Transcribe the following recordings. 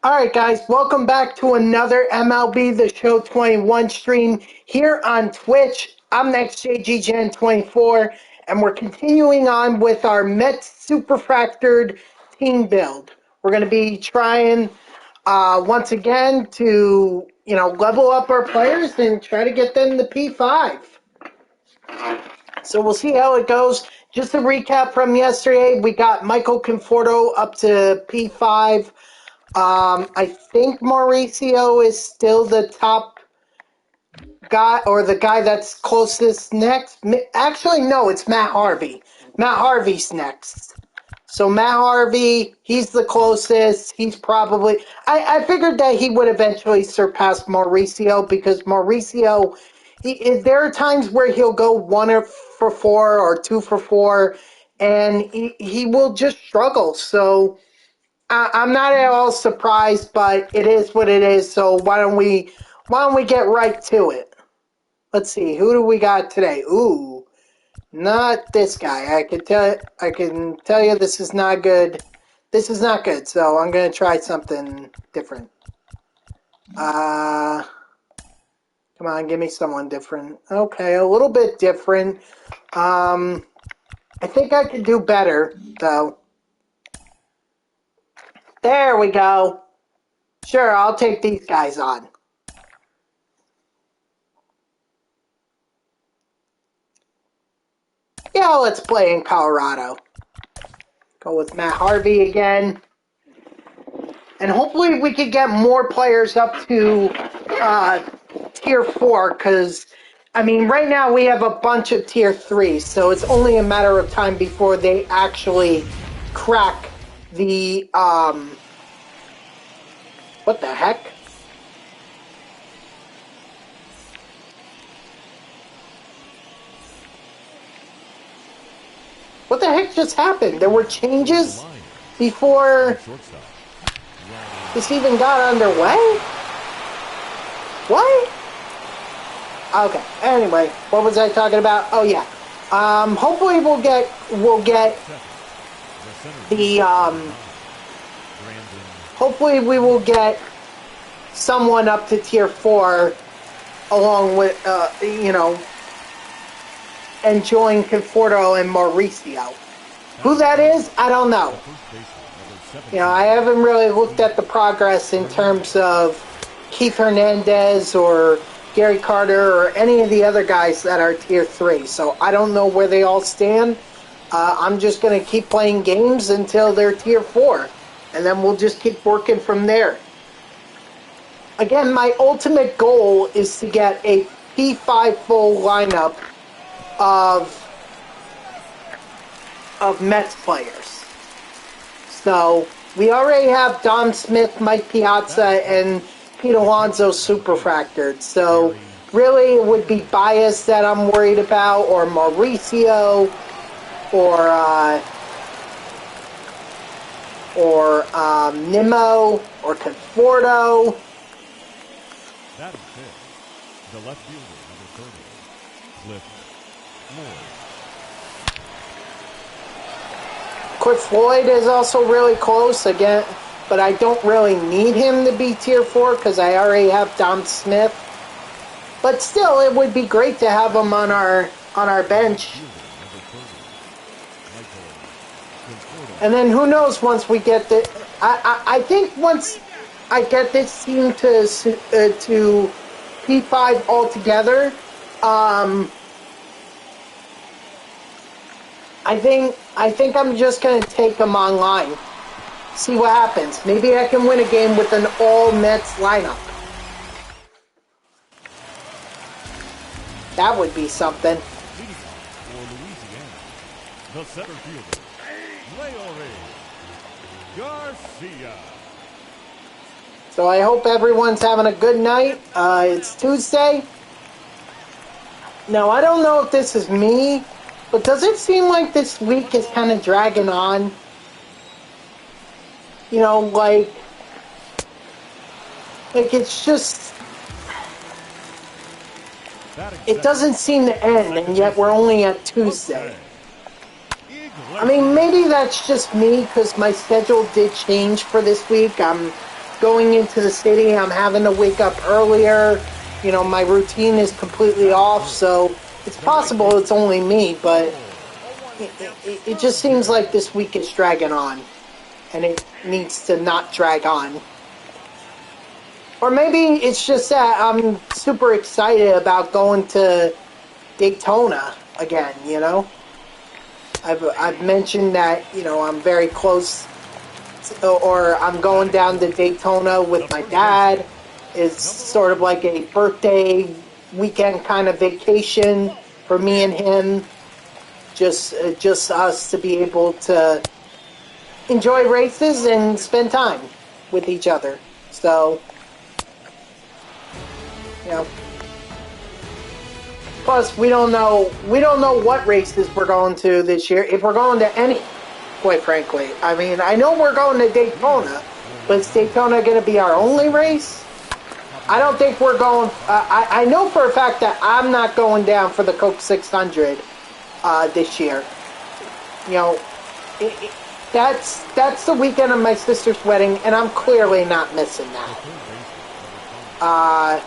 Alright guys, welcome back to another MLB The Show 21 stream here on Twitch. I'm NextJGGen24 and we're continuing on with our Mets Superfractored team build. We're going to be trying once again to, level up our players and try to get them to P5. So we'll see how it goes. Just a recap from yesterday, we got Michael Conforto up to P5. I think Mauricio is still the top guy, or the guy that's closest next. Actually, no, it's Matt Harvey. Matt Harvey's next. So Matt Harvey, he's the closest. He's probably... I figured that he would eventually surpass Mauricio, because Mauricio, there are times where he'll go 1 for 4 or 2 for 4, and he will just struggle. So... I'm not at all surprised, but it is what it is. So why don't we get right to it? Let's see, who do we got today? Ooh, not this guy. I can tell you this is not good. This is not good. So I'm gonna try something different. Come on, give me someone different. Okay, a little bit different. I think I could do better though. There we go. Sure, I'll take these guys on. Yeah, let's play in Colorado. Go with Matt Harvey again. And hopefully we could get more players up to Tier 4, because, I mean, right now we have a bunch of Tier 3, so it's only a matter of time before they actually crack the, what the heck? What the heck just happened? There were changes before this even got underway? What? Okay, anyway, what was I talking about? Oh yeah. Hopefully we'll get the, hopefully we will get someone up to Tier 4 along with, and join Conforto and Mauricio. Who that is, I don't know. I haven't really looked at the progress in terms of Keith Hernandez or Gary Carter or any of the other guys that are Tier 3. So I don't know where they all stand. I'm just going to keep playing games until they're Tier 4. And then we'll just keep working from there. Again, my ultimate goal is to get a P5 full lineup of Mets players. So, we already have Dom Smith, Mike Piazza, and Pete Alonso superfractored. So, really, it would be Bias that I'm worried about, or Mauricio, or Nimmo, or Conforto. That is it. The left fielder, number 30, Cliff Floyd. Cliff Floyd is also really close again, but I don't really need him to be Tier 4 because I already have Dom Smith. But still, it would be great to have him on our bench. And then who knows once we get the... I think once I get this team to P5 altogether, I think I'm just going to take them online. See what happens. Maybe I can win a game with an all-Mets lineup. That would be something. For Louisiana, the center fielder, Garcia. So I hope everyone's having a good night. It's Tuesday. Now, I don't know if this is me, but does it seem like this week is kind of dragging on? Like it's just... It doesn't seem to end, and yet we're only at Tuesday. I mean, maybe that's just me, because my schedule did change for this week. I'm going into the city, I'm having to wake up earlier. You know, my routine is completely off, so it's possible it's only me, but it just seems like this week is dragging on, and it needs to not drag on. Or maybe it's just that I'm super excited about going to Daytona again, you know? I've mentioned that, you know, I'm very close or I'm going down to Daytona with my dad. It's sort of like a birthday weekend kind of vacation for me and him. Just us to be able to enjoy races and spend time with each other. So, you know. Plus, we don't know what races we're going to this year, if we're going to any, quite frankly. I mean, I know we're going to Daytona, but is Daytona going to be our only race? I don't think we're going. I know for a fact that I'm not going down for the Coke 600 this year. You know, that's the weekend of my sister's wedding, and I'm clearly not missing that.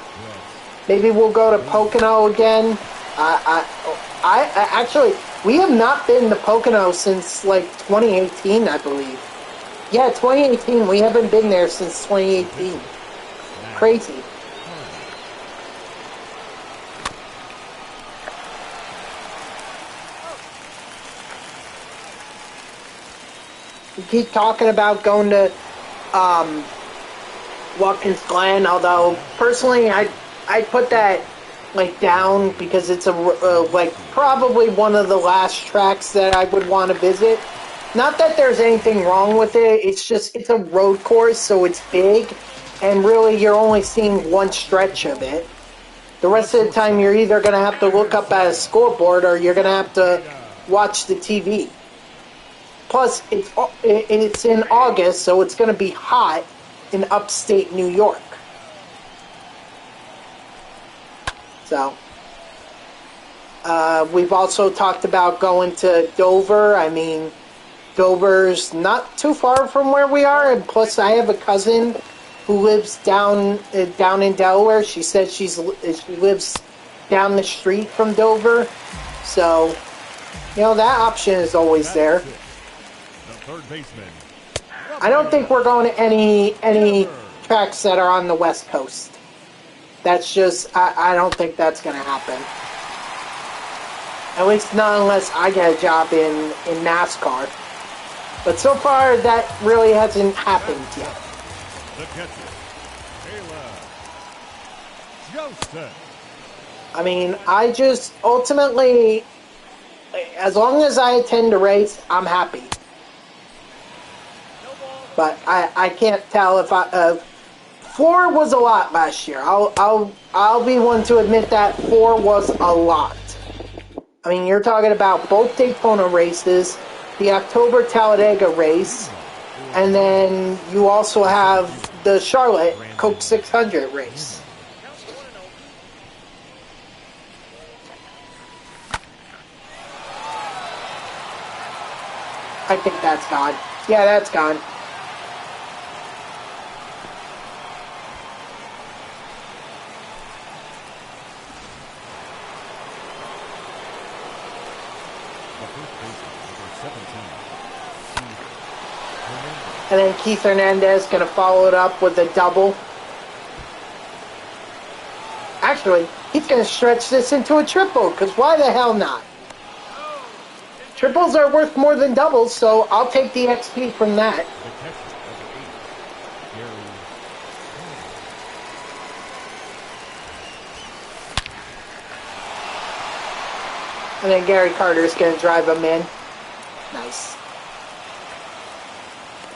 Maybe we'll go to Pocono again. I actually, we have not been to Pocono since like 2018, I believe. Yeah, 2018. We haven't been there since 2018. Crazy. We keep talking about going to Watkins Glen, although personally I put that like down because it's like probably one of the last tracks that I would want to visit. Not that there's anything wrong with it, it's just it's a road course, so it's big, and really you're only seeing one stretch of it. The rest of the time you're either going to have to look up at a scoreboard or you're going to have to watch the TV. Plus, it's in August, so it's going to be hot in upstate New York. So, we've also talked about going to Dover. I mean, Dover's not too far from where we are, and plus I have a cousin who lives down in Delaware. She said she lives down the street from Dover. So, you know, that option is always there. I don't think we're going to any tracks that are on the West Coast. That's just, I don't think that's going to happen. At least not unless I get a job in NASCAR. But so far, that really hasn't happened yet. I mean, I just, ultimately, as long as I attend a race, I'm happy. But I can't tell if 4 was a lot last year. I'll be one to admit that 4 was a lot. I mean, you're talking about both Daytona races, the October Talladega race, and then you also have the Charlotte Coke 600 race. I think that's gone. Yeah, that's gone. And then Keith Hernandez going to follow it up with a double. Actually, he's going to stretch this into a triple, because why the hell not? Triples are worth more than doubles, so I'll take the XP from that. And then Gary Carter's going to drive him in. Nice.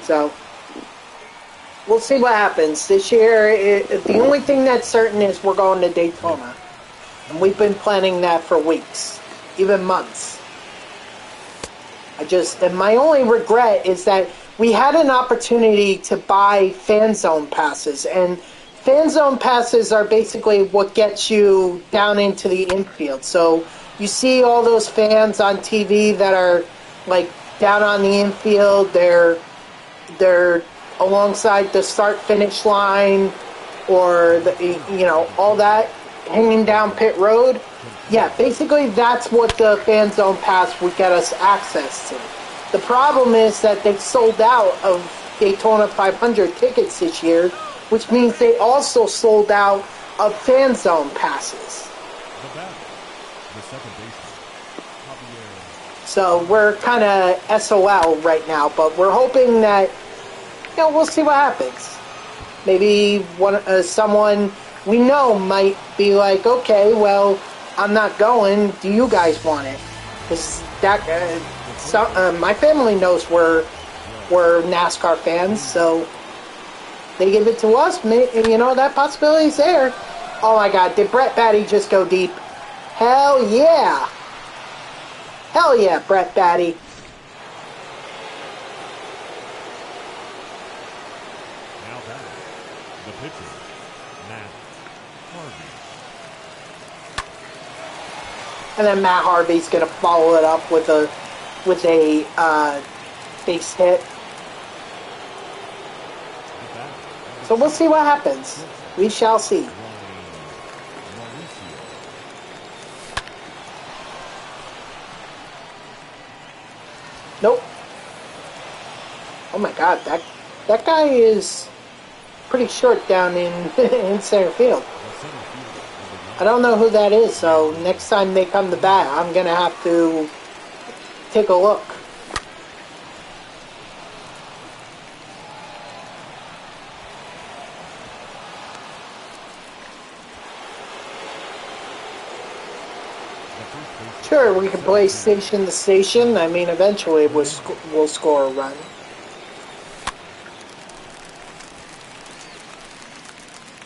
So, we'll see what happens. This year, the only thing that's certain is we're going to Daytona. And we've been planning that for weeks, even months. And my only regret is that we had an opportunity to buy fan zone passes. And fan zone passes are basically what gets you down into the infield. So, you see all those fans on TV that are, like, down on the infield. They're alongside the start-finish line, or all that hanging down pit road. Yeah, basically that's what the fan zone pass would get us access to. The problem is that they sold out of Daytona 500 tickets this year, which means they also sold out of fan zone passes. So we're kind of SOL right now, but we're hoping that, we'll see what happens. Maybe someone we know might be like, okay, well, I'm not going. Do you guys want it? Because my family knows we're NASCAR fans, so they give it to us. That possibility's there. Oh my God, did Brett Batty just go deep? Hell yeah! Hell yeah, Brett Batty. Now batting, the pitcher, Matt Harvey. And then Matt Harvey's gonna follow it up with a base hit. So we'll see what happens. We shall see. Nope. Oh my God, that guy is pretty short down in in center field. I don't know who that is, so next time they come to bat, I'm gonna have to take a look. Sure, we can play station to station. I mean, eventually we'll score a run.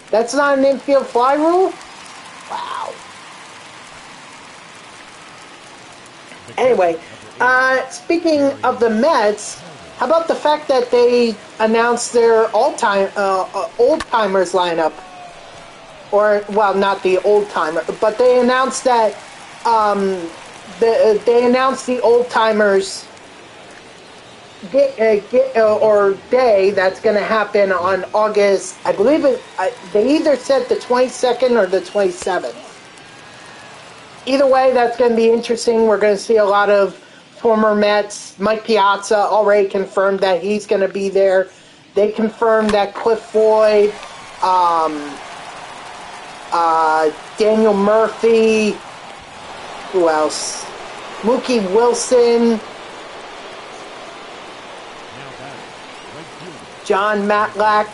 That's not an infield fly rule? Wow. Anyway, speaking of the Mets, how about the fact that they announced their old-timers lineup? Or, well, not the old-timer, but they announced that they announced the old-timers day that's going to happen on August, I believe they either said the 22nd or the 27th. Either way, that's going to be interesting. We're going to see a lot of former Mets. Mike Piazza already confirmed that he's going to be there. They confirmed that Cliff Floyd, Daniel Murphy, who else? Mookie Wilson, John Matlack.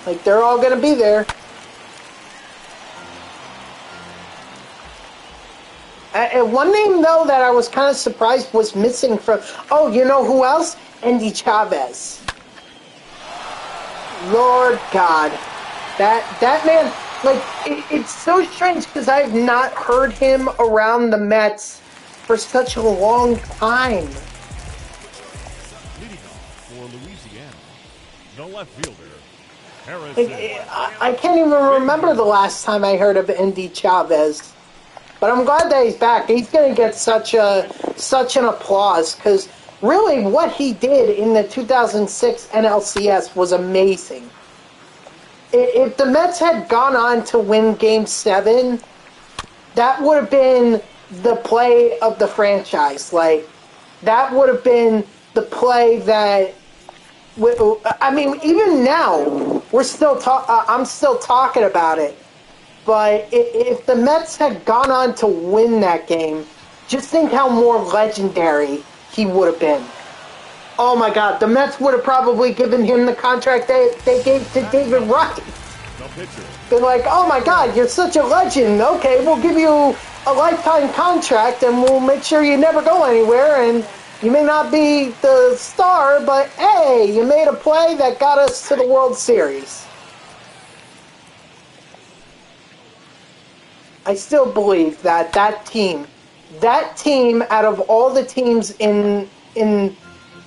Like, they're all going to be there. One name, though, that I was kind of surprised was missing from... Oh, you know who else? Andy Chavez. Lord God. That man... Like, it's so strange because I've not heard him around the Mets for such a long time. Leading off for Louisiana, the left fielder, I can't even remember the last time I heard of Andy Chavez. But I'm glad that he's back. He's going to get such an applause because really what he did in the 2006 NLCS was amazing. If the Mets had gone on to win Game 7, that would have been the play of the franchise. Like, that would have been the play that... I mean, even now, I'm still talking about it. But if the Mets had gone on to win that game, just think how more legendary he would have been. Oh my God, the Mets would have probably given him the contract they gave to David Wright. Been like, oh my God, you're such a legend. Okay, we'll give you a lifetime contract and we'll make sure you never go anywhere. And you may not be the star, but hey, you made a play that got us to the World Series. I still believe that team out of all the teams in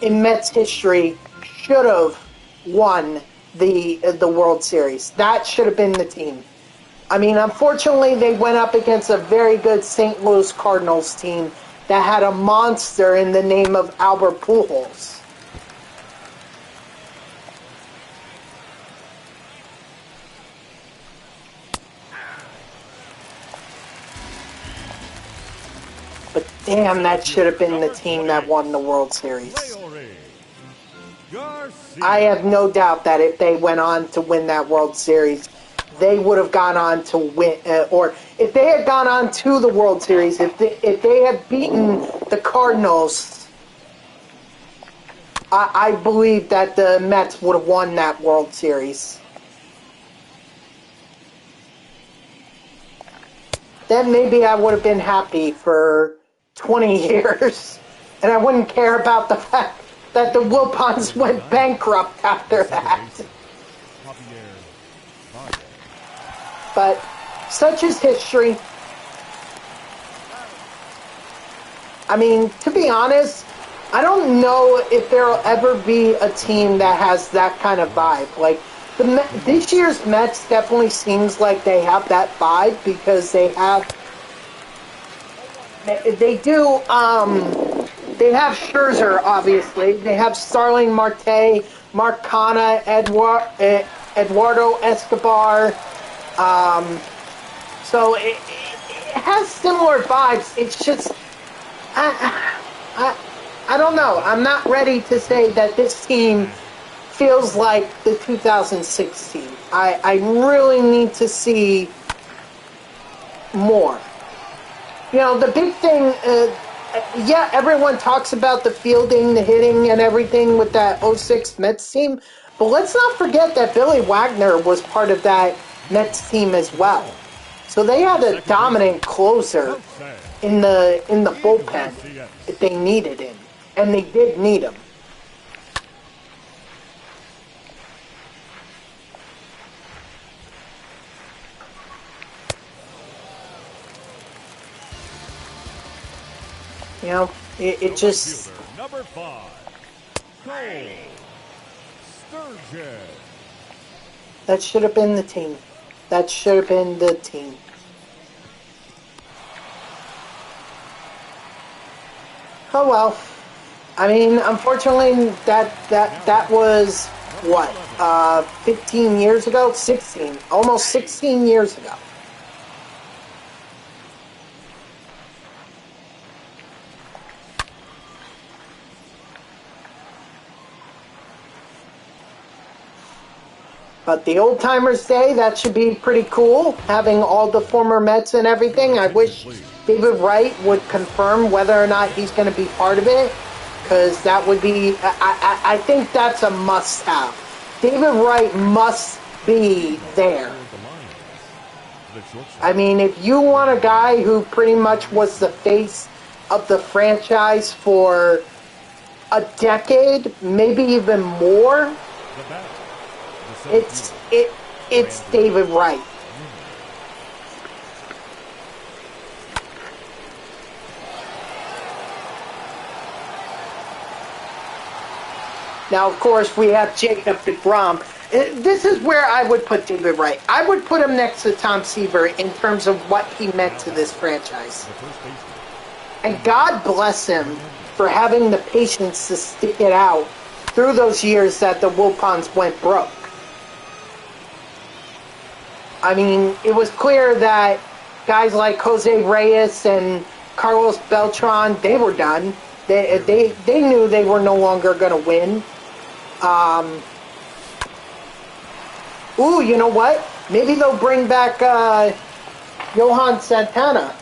Mets history should have won the World Series. That should have been the team. I mean, unfortunately, they went up against a very good St. Louis Cardinals team that had a monster in the name of Albert Pujols. But damn, that should have been the team that won the World Series. I have no doubt that if they went on to win that World Series, they would have gone on to win, or if they had gone on to the World Series, if they had beaten the Cardinals, I believe that the Mets would have won that World Series. Then maybe I would have been happy for 20 years, and I wouldn't care about the fact that the Wilpons went bankrupt after that. But such is history. I mean, to be honest, I don't know if there will ever be a team that has that kind of vibe. Like, this year's Mets definitely seems like they have that vibe because they have Scherzer, obviously. They have Starling Marte, Marcana, Eduardo Escobar. So it has similar vibes. It's just, I don't know. I'm not ready to say that this team feels like the 2016. I really need to see more. You know, the big thing, yeah, everyone talks about the fielding, the hitting, and everything with that 06 Mets team, but let's not forget that Billy Wagner was part of that Mets team as well. So they had a dominant closer in the bullpen if they needed him, and they did need him. You know, it just... Number 5, Cole Sturgeon. That should have been the team. That should have been the team. Oh well. I mean, unfortunately, that was, what, 15 years ago? 16. Almost 16 years ago. But the Old Timers Day, that should be pretty cool, having all the former Mets and everything. I wish David Wright would confirm whether or not he's going to be part of it, because that would be, I think that's a must-have. David Wright must be there. I mean, if you want a guy who pretty much was the face of the franchise for a decade, maybe even more, it's David Wright. Now, of course, we have Jacob deGrom. This is where I would put David Wright. I would put him next to Tom Seaver in terms of what he meant to this franchise. And God bless him for having the patience to stick it out through those years that the Wilpons went broke. I mean, it was clear that guys like Jose Reyes and Carlos Beltran, they were done. They knew they were no longer going to win. Ooh, you know what? Maybe they'll bring back Johan Santana.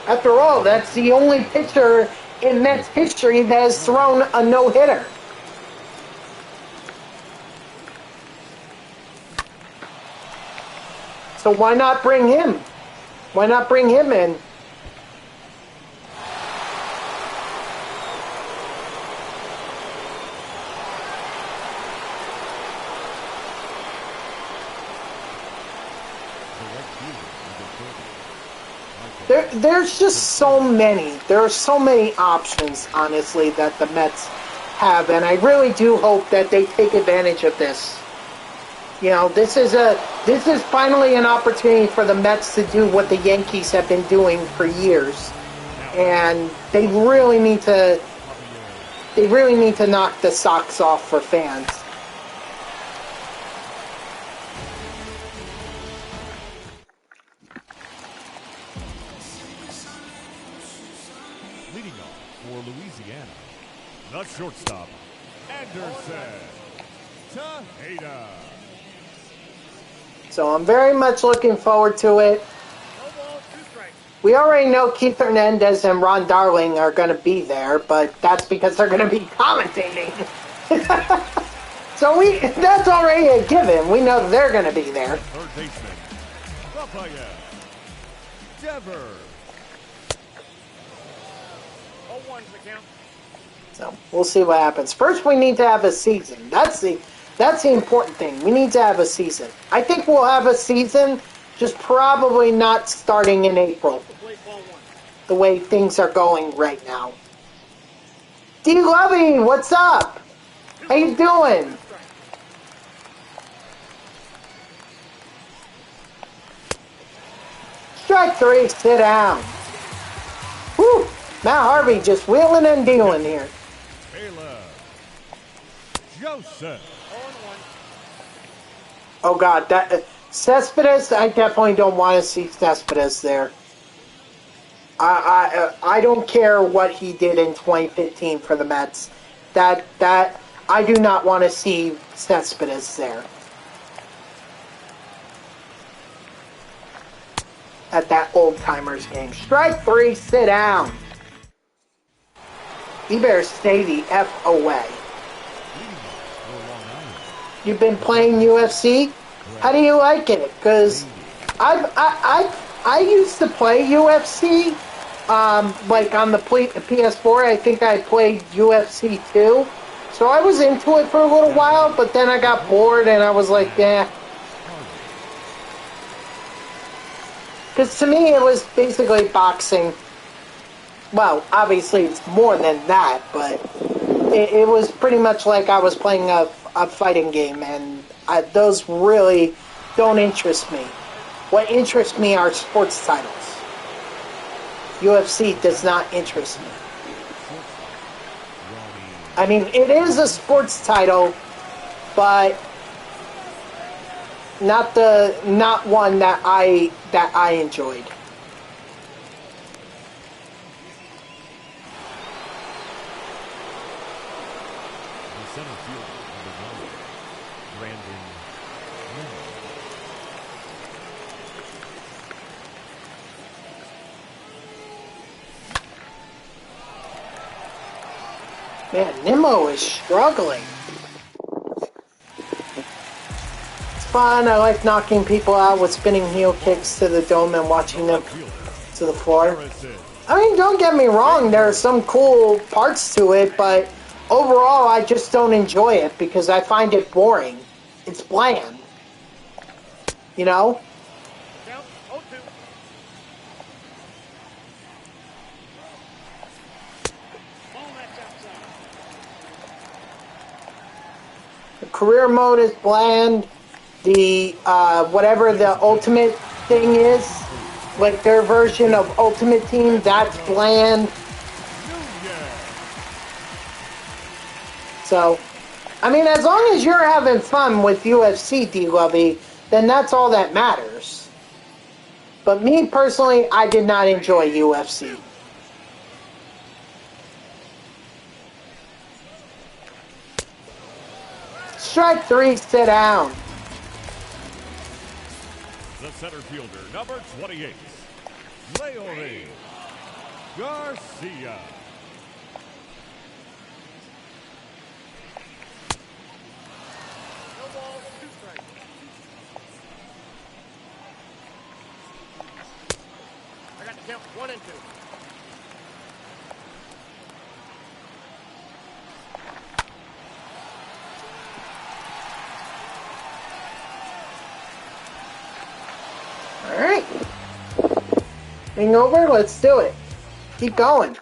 After all, that's the only pitcher in Mets history that has thrown a no-hitter. So why not bring him? Why not bring him in? There's just so many. There are so many options, honestly, that the Mets have, and I really do hope that they take advantage of this. You know, this is finally an opportunity for the Mets to do what the Yankees have been doing for years, and they really need to knock the socks off for fans. Leading off for Louisiana, the shortstop, Anderson Tejeda. So I'm very much looking forward to it. We already know Keith Hernandez and Ron Darling are going to be there, but that's because they're going to be commentating. So that's already a given. We know they're going to be there. Third baseman, Rafael Devers. 0-1 to the count. So we'll see what happens. First, we need to have a season. That's the important thing. We need to have a season. I think we'll have a season, just probably not starting in April. The way things are going right now. D. Lovey, what's up? How you doing? Strike three, sit down. Whew, Matt Harvey just wheeling and dealing here. Joseph. Oh God, that Cespedes. I definitely don't want to see Cespedes there. I don't care what he did in 2015 for the Mets. That I do not want to see Cespedes there. At that old timers game. Strike three, sit down. You better stay the F away. You've been playing UFC? How do you like it? Because I used to play UFC, like on the PS4. I think I played UFC 2. So I was into it for a little while, but then I got bored and I was like, yeah. Because to me, it was basically boxing. Well, obviously it's more than that, but it was pretty much like I was playing a fighting game, and those really don't interest me. What interests me are sports titles. UFC does not interest me. I mean, it is a sports title, but not one that I enjoyed. Man, Nimmo is struggling. It's fun. I like knocking people out with spinning heel kicks to the dome and watching them to the floor. I mean, don't get me wrong. There are some cool parts to it, but overall, I just don't enjoy it because I find it boring. It's bland. You know? Career mode is bland. The whatever the ultimate thing is, like their version of Ultimate Team, that's bland. So, I mean, as long as you're having fun with UFC, D-Lovey, then that's all that matters. But me personally, I did not enjoy UFC. Strike three, sit down. The center fielder, number 28, Leone Garcia. I got to count 1 and 2. Alright. Hang over, let's do it. Keep going.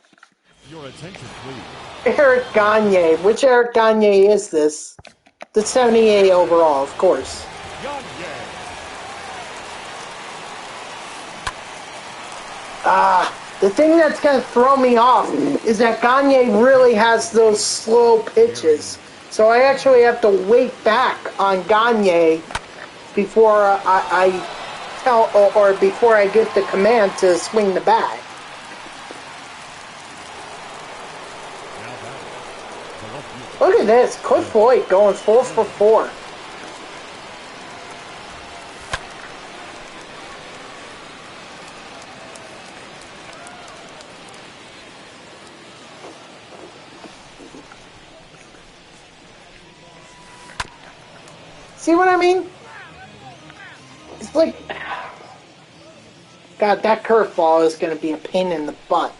Your attention, please. Eric Gagne. Which Eric Gagne is this? The 78 overall, of course. The thing that's going to throw me off is that Gagne really has those slow pitches. So I actually have to wait back on Gagne before I tell, or before I get the command to swing the bat. Look at this. Cliff Floyd going 4 for 4. See what I mean? It's like... God, that curveball is going to be a pain in the butt.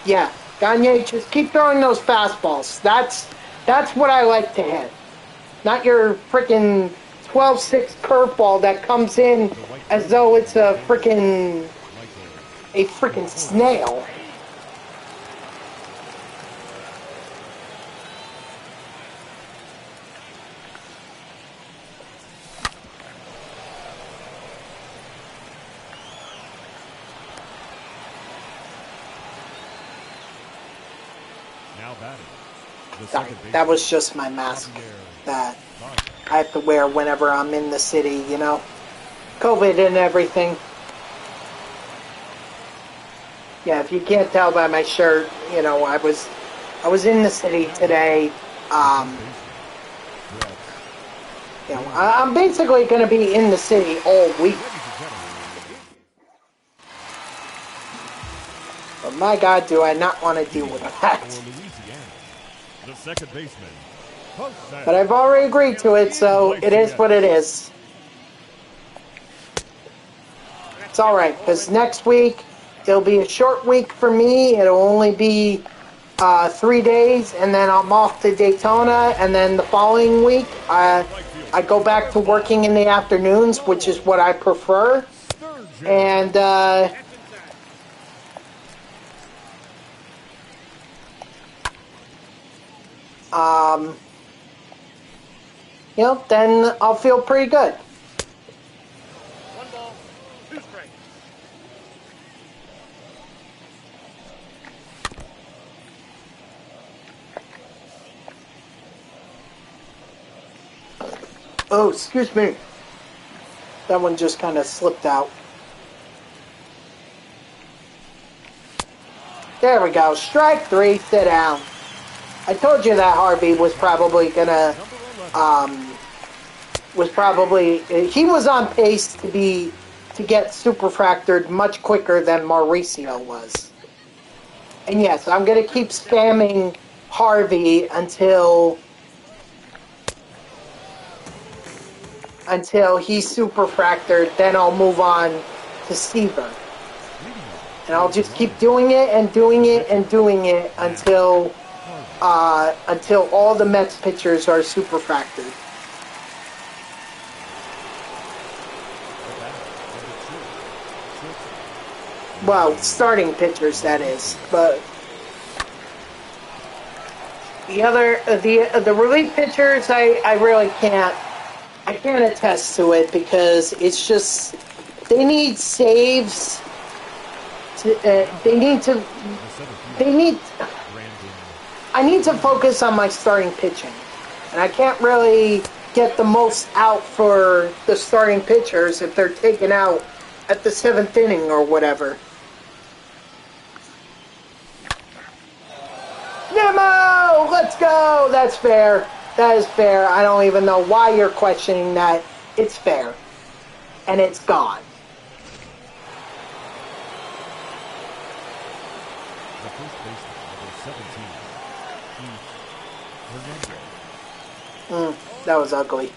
Yeah, Gagne, just keep throwing those fastballs. That's what I like to hit. Not your freaking 12-6 curveball that comes in as though it's a freaking snail. That was just my mask that I have to wear whenever I'm in the city, you know? COVID and everything. Yeah, if you can't tell by my shirt, you know, I was in the city today. You know, I'm basically going to be in the city all week. But my God, do I not want to deal with that. The second baseman. But I've already agreed to it, so it is what it is. It's alright, because next week, it'll be a short week for me. It'll only be 3 days, and then I'm off to Daytona, and then the following week, I go back to working in the afternoons, which is what I prefer. And, you know, then I'll feel pretty good. 1 ball, 2 strikes. Oh, excuse me. That one just kind of slipped out. There we go. Strike 3, sit down. I told you that Harvey was probably gonna, he was on pace to get superfractored much quicker than Mauricio was. And yes, I'm gonna keep spamming Harvey until he's superfractored, then I'll move on to Seaver. And I'll just keep doing it and doing it and doing it until all the Mets pitchers are superfractored. Well, starting pitchers, that is. But the relief pitchers, I really can't. I can't attest to it because it's just they need saves. I need to focus on my starting pitching, and I can't really get the most out for the starting pitchers if they're taken out at the 7th inning or whatever. Nemo! Let's go! That's fair. That is fair. I don't even know why you're questioning that. It's fair. And it's gone. The first baseman, number 17, Hernandez. That was ugly.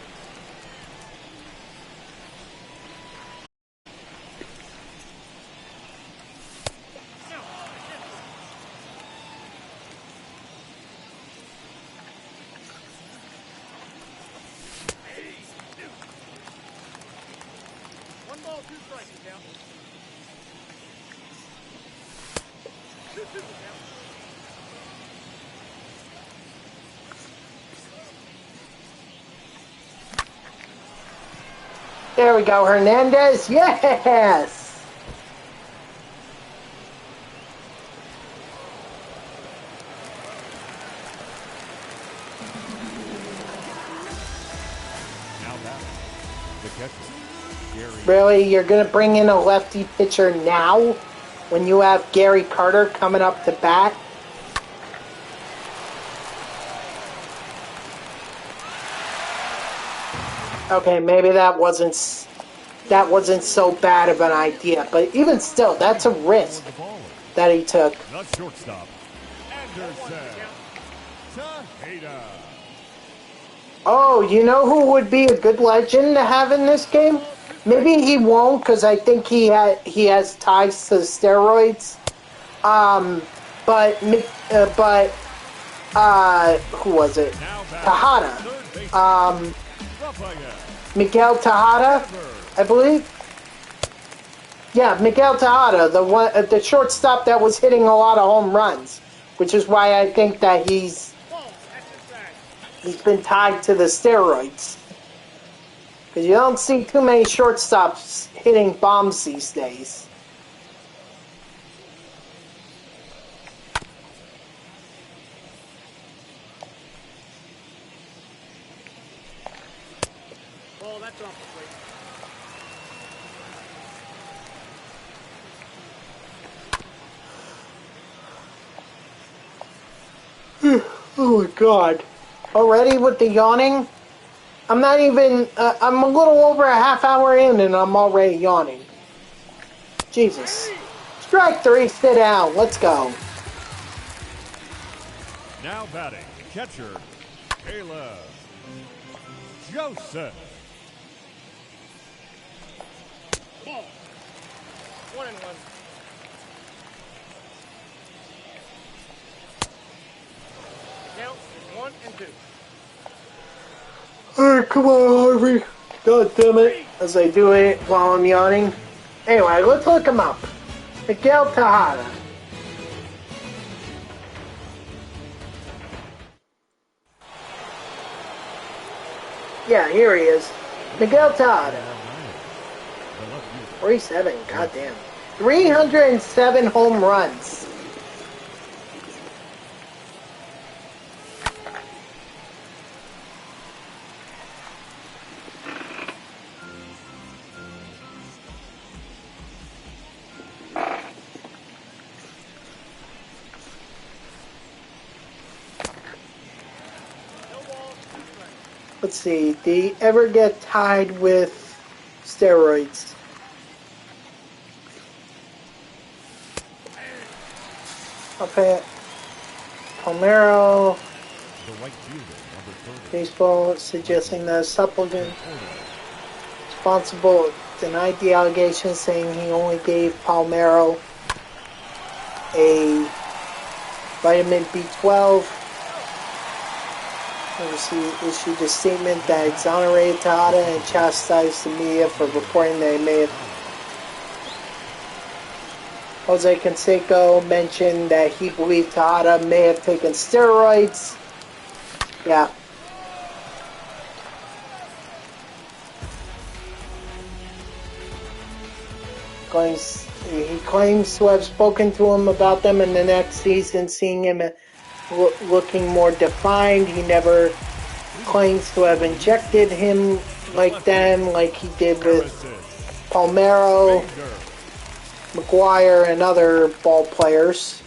There we go, Hernandez. Yes! Now that The catcher, Gary. Really? You're going to bring in a lefty pitcher now when you have Gary Carter coming up to bat? Okay, maybe that wasn't so bad of an idea, but even still, that's a risk that he took. The shortstop, Anderson. Tejeda. Oh, you know who would be a good legend to have in this game? Maybe he won't, because I think he has ties to steroids. But who was it? Tejada. Miguel Tejada, I believe. Yeah, Miguel Tejada, the shortstop that was hitting a lot of home runs, which is why I think that he's been tied to the steroids. Because you don't see too many shortstops hitting bombs these days. Well, that's off the plate. Oh my god. Already with the yawning? I'm not even, I'm a little over a half hour in and I'm already yawning. Jesus. Strike 3, sit down, let's go. Now batting, catcher, Caleb Joseph. Ball. 1-1. Count 1-2. Alright, come on, Harvey. God damn it. As I do it while I'm yawning. Anyway, let's look him up. Miguel Tejada. Yeah, here he is. Miguel Tejada. 47, goddamn. 307 home runs. Let's see, did he ever get tied with steroids? Okay. Palmero. Baseball suggesting that a supplement responsible denied the allegation, saying he only gave Palmero a vitamin B12. He issued a statement that exonerated Tejada and chastised the media for reporting that he may have. Jose Canseco mentioned that he believed Tejada may have taken steroids. Yeah. He claims to have spoken to him about them in the next season, seeing him looking more defined. He never claims to have injected him like them, like he did with Palmero, McGuire, and other ball players.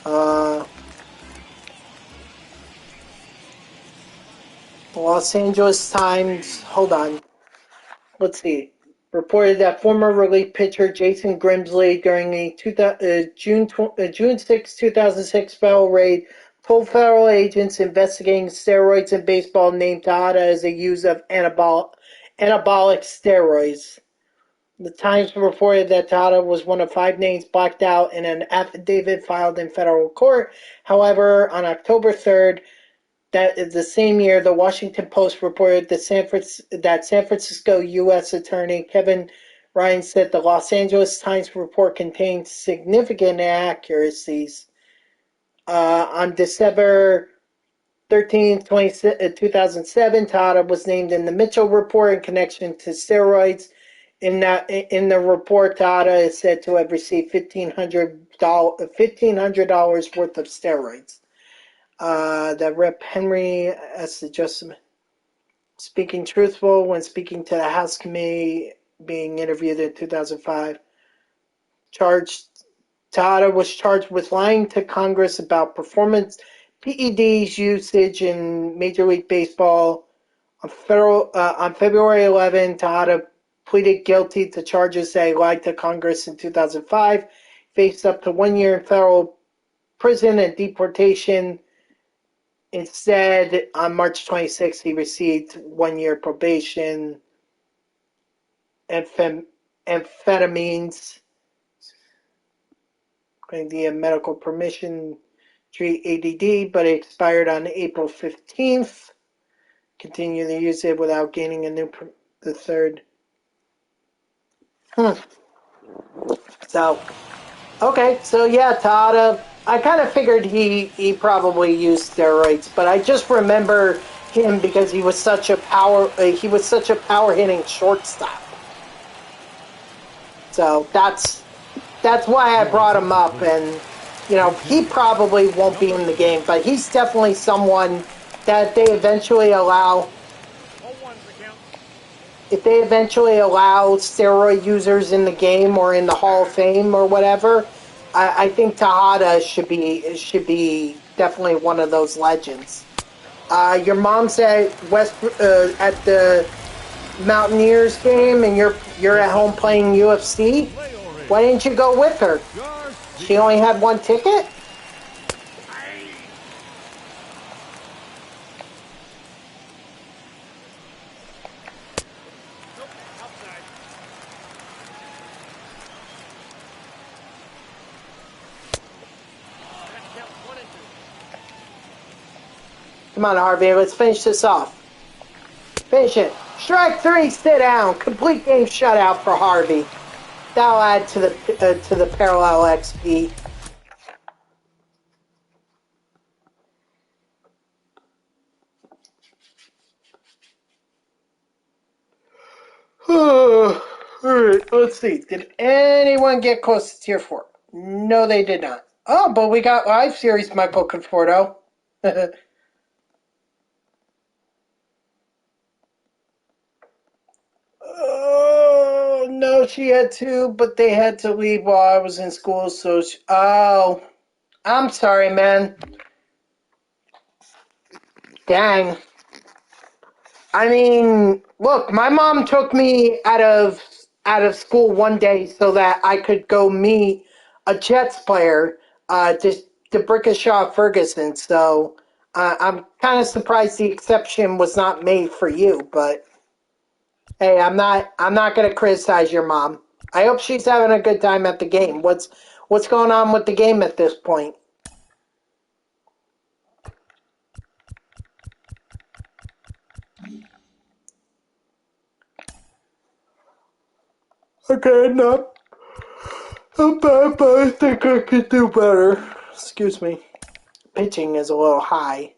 The Los Angeles Times, hold on, let's see, reported that former relief pitcher Jason Grimsley during the June 6, 2006 federal raid told federal agents investigating steroids in baseball named Tejada as a use of anabolic steroids. The Times reported that Tejada was one of 5 names blacked out in an affidavit filed in federal court. However, on October 3rd, that is the same year, the Washington Post reported that San Francisco U.S. Attorney Kevin Ryan said the Los Angeles Times report contained significant inaccuracies. On December 13th, 2007, Tejada was named in the Mitchell report in connection to steroids. In the report, Tejada is said to have received $1,500 worth of steroids. That Rep. Henry as the adjustment. speaking truthful when speaking to the House Committee, being interviewed in 2005. Tejada was charged with lying to Congress about performance PEDs usage in Major League Baseball. On February 11, Tejada pleaded guilty to charges that he lied to Congress in 2005, faced up to 1 year in federal prison and deportation. Instead, on March 26, he received 1 year probation. Amphetamines, the medical permission, treat ADD, but it expired on April 15th. Continue to use it without gaining the third. So, okay, so yeah, Tejada, I kind of figured he probably used steroids, but I just remember him because he was such a power hitting shortstop. So that's why I brought him up, and he probably won't be in the game, but he's definitely someone that they eventually allow. If they eventually allow steroid users in the game or in the Hall of Fame or whatever, I think Tejada should be definitely one of those legends. Your mom's at at the Mountaineers game, and you're at home playing UFC. Why didn't you go with her? She only had one ticket? Come on, Harvey, let's finish this off. Finish it. Strike 3, sit down. Complete game shutout for Harvey. That'll add to the parallel XP. Alright, let's see. Did anyone get close to tier 4? No, they did not. Oh, but we got live series Michael Conforto. Oh, no, she had two, but they had to leave while I was in school, so oh, I'm sorry, man. Dang. I mean, look, my mom took me out of school one day so that I could go meet a Jets player, DeBrickashaw Ferguson, so I'm kind of surprised the exception was not made for you, but hey, I'm not going to criticize your mom. I hope she's having a good time at the game. What's going on with the game at this point? Okay, not bad, but I think I could do better. Excuse me. Pitching is a little high.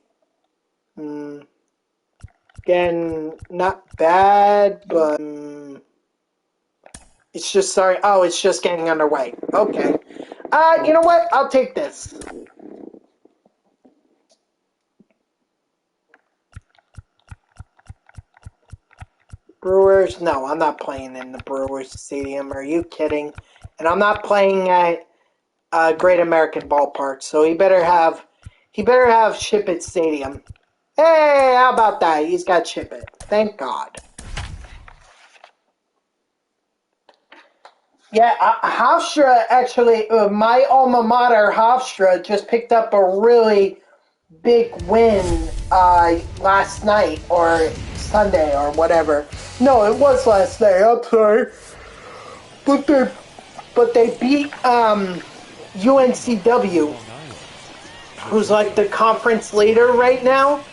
Again, not bad, but it's just sorry. Oh, it's just getting underway. Okay. You know what? I'll take this. Brewers? No, I'm not playing in the Brewers Stadium. Are you kidding? And I'm not playing at Great American Ballpark, so he better have Ship It Stadium. Hey, how about that? He's got Ship It. Thank God. Yeah, Hofstra actually, my alma mater, Hofstra, just picked up a really big win last night or Sunday or whatever. No, it was last night. I'm sorry, but they beat UNCW, who's like the conference leader right now,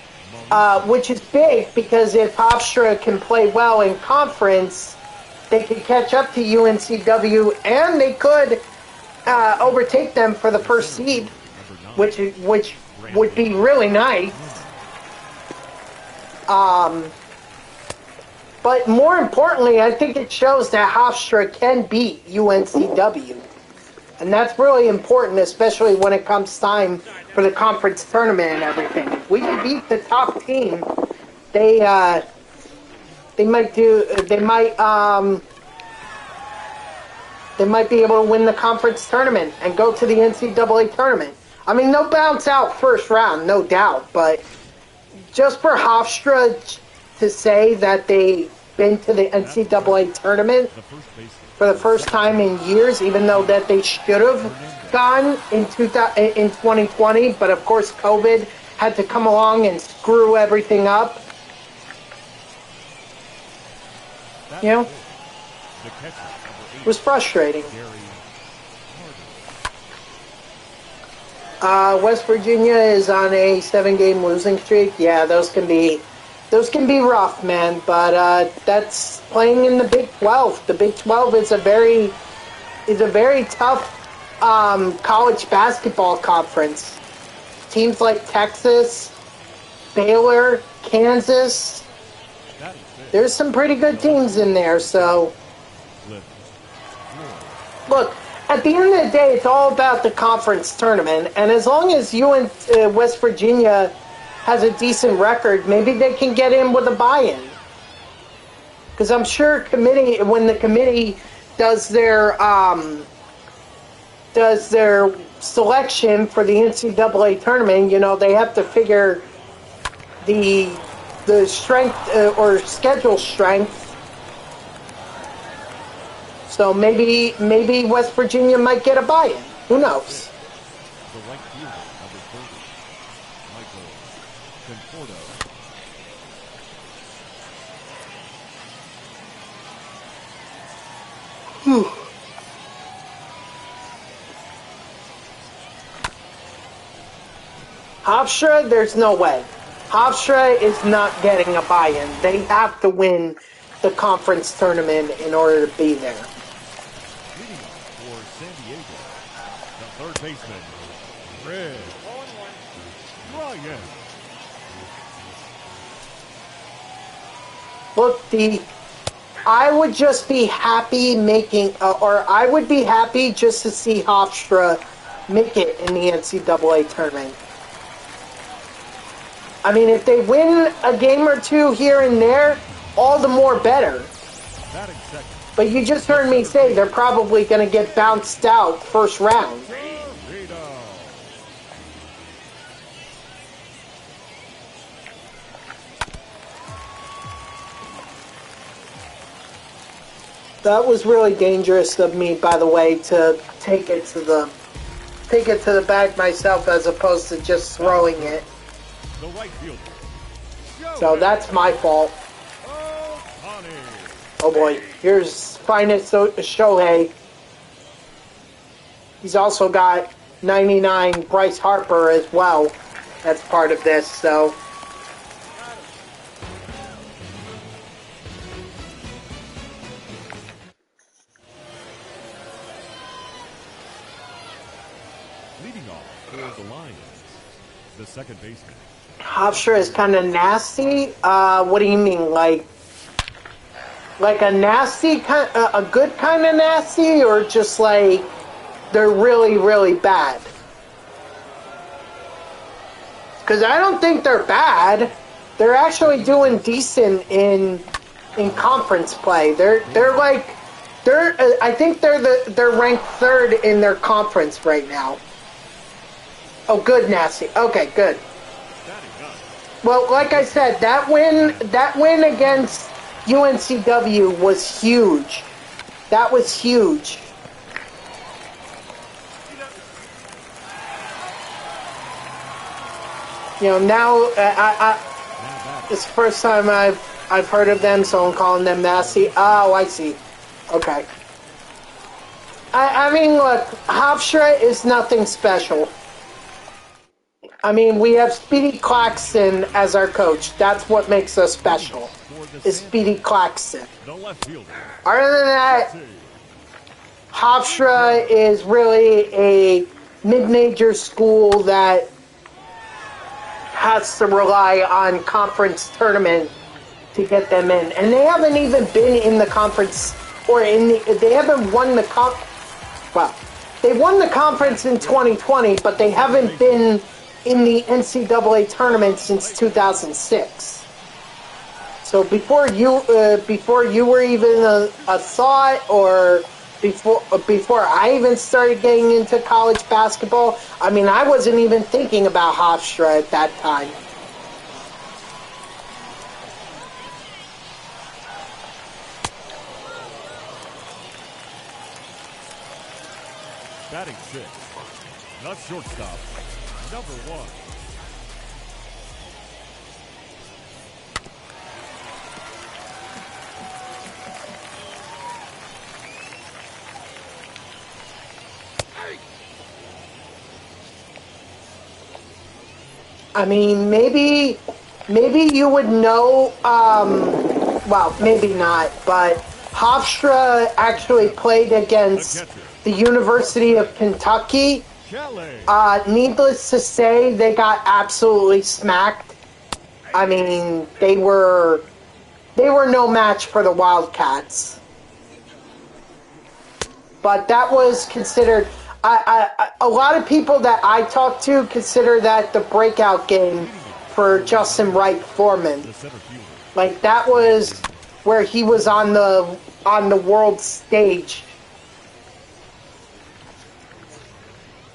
which is big because if Hofstra can play well in conference, they could catch up to UNCW and they could overtake them for the first seed, which would be really nice. But more importantly, I think it shows that Hofstra can beat UNCW. And that's really important, especially when it comes time for the conference tournament and everything. If we can beat the top team, they They might do. They might be able to win the conference tournament and go to the NCAA tournament. I mean, they'll bounce out first round, no doubt. But just for Hofstra to say that they've been to the NCAA tournament for the first time in years, even though that they should have gone in 2020, but of course COVID had to come along and screw everything up. You know, it was frustrating. West Virginia is on a 7-game losing streak. Yeah, those can be rough, man. But that's playing in the Big 12. The Big 12 is a very tough college basketball conference. Teams like Texas, Baylor, Kansas. There's some pretty good teams in there. So, look. At the end of the day, it's all about the conference tournament, and as long as you and West Virginia has a decent record, maybe they can get in with a buy-in. Because I'm sure when the committee does their selection for the NCAA tournament, you know, they have to figure the strength or schedule strength. So maybe West Virginia might get a buy-in. Who knows? The right fielder, number 30, Michael Conforto. Hofstra, there's no way. Hofstra is not getting a buy-in. They have to win the conference tournament in order to be there. Leading off for San Diego, the third baseman, Red Ryan. Look, I would just be happy I would be happy just to see Hofstra make it in the NCAA tournament. I mean, if they win a game or two here and there, all the more better. But you just heard me say they're probably going to get bounced out first round. That was really dangerous of me, by the way, to take it to the bag myself as opposed to just throwing it. So that's my fault. Oh boy, here's finest Shohei. He's also got 99 Bryce Harper as well. That's part of this, so. Leading off for the Lions, the second baseman. Hofstra is kind of nasty. What do you mean, like a nasty kind, a good kind of nasty, or just like they're really, really bad? Because I don't think they're bad. They're actually doing decent in conference play. I think they're ranked third in their conference right now. Oh, good, nasty. Okay, good. Well, like I said, that win against UNCW was huge. That was huge. You know, now it's the first time I've heard of them, so I'm calling them nasty. Oh, I see. Okay. I mean, look, Hofstra is nothing special. I mean, we have Speedy Claxton as our coach. That's what makes us special, is Speedy Claxton. Other than that, Hofstra is really a mid-major school that has to rely on conference tournament to get them in. And they haven't even been in the conference, they haven't won the well, they won the conference in 2020, but they haven't been in the NCAA tournament since 2006. So before you were even a thought, or before I even started getting into college basketball, I mean, I wasn't even thinking about Hofstra at that time. Batting sixth, not shortstop, number 1. I mean, maybe you would know, well, maybe not, but Hofstra actually played against the University of Kentucky. Needless to say, they got absolutely smacked. I mean, they were no match for the Wildcats. But that was considered... a lot of people that I talk to consider that the breakout game for Justin Wright Foreman. Like, that was where he was on the world stage.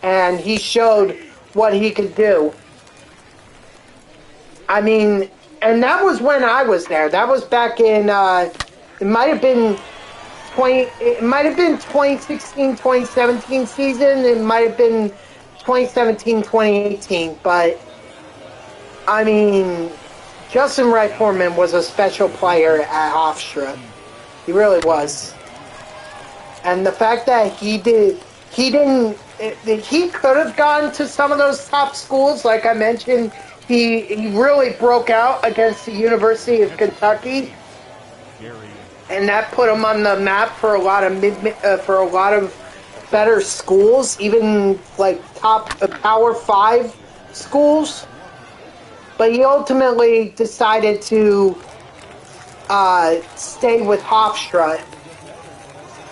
And he showed what he could do. I mean, and that was when I was there. That was back in, it might have been 2016, 2017 season. It might have been 2017, 2018. But, I mean, Justin Wright Foreman was a special player at Hofstra. He really was. And the fact that he could have gone to some of those top schools, like I mentioned. He really broke out against the University of Kentucky. And that put him on the map for a lot of better schools, even like top Power 5 schools. But he ultimately decided to stay with Hofstra.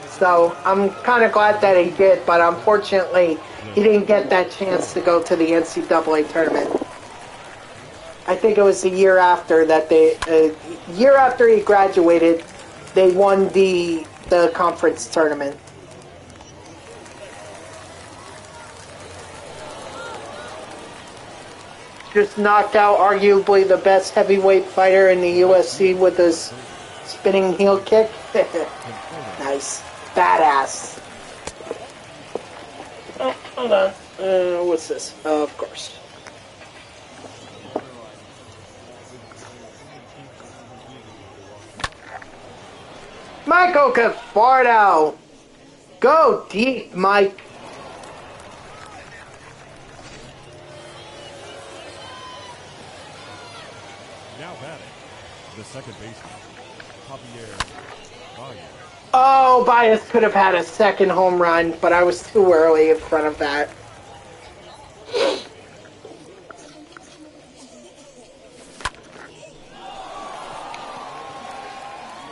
So I'm kind of glad that he did, but unfortunately he didn't get that chance to go to the NCAA tournament. I think it was the year after that year after he graduated, they won the conference tournament. Just knocked out arguably the best heavyweight fighter in the UFC with his spinning heel kick. Nice. Badass. Oh, hold on. What's this? Of course. Michael Conforto. Go deep, Mike. Now batting, the second baseman, Javier Baez. Oh, Baez could have had a second home run, but I was too early in front of that.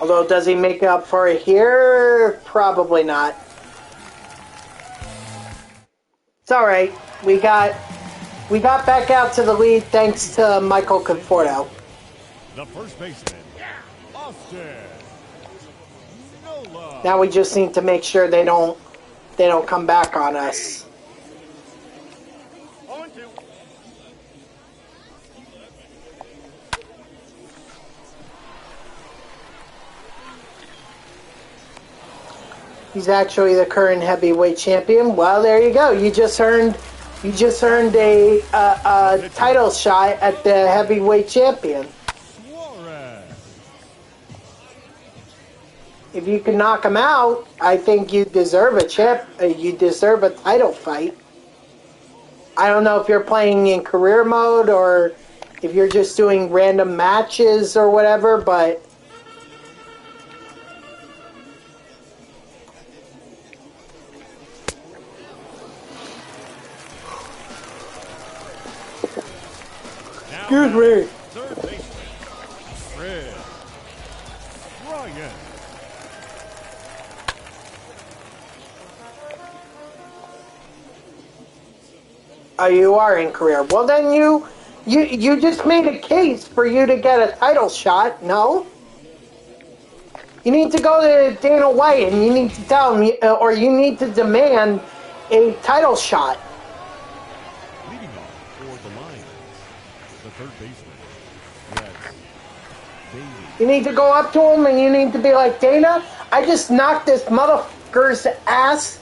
Although, does he make up for it here? Probably not. It's alright. We got back out to the lead thanks to Michael Conforto. The first baseman, Austin. Now we just need to make sure they don't come back on us. He's actually the current heavyweight champion. Well, there you go. You just earned a title shot at the heavyweight champion. If you can knock him out, I think you deserve a title fight. I don't know if you're playing in career mode or if you're just doing random matches or whatever, but excuse me. Third baseman, Fred Ryan. Oh, you are in career. Well, then You just made a case for you to get a title shot, no? You need to go to Dana White and you need to tell him, or you need to demand a title shot. Leading off for the Lions, the third baseman, Wes Davies. You need to go up to him and you need to be like, Dana, I just knocked this motherfucker's ass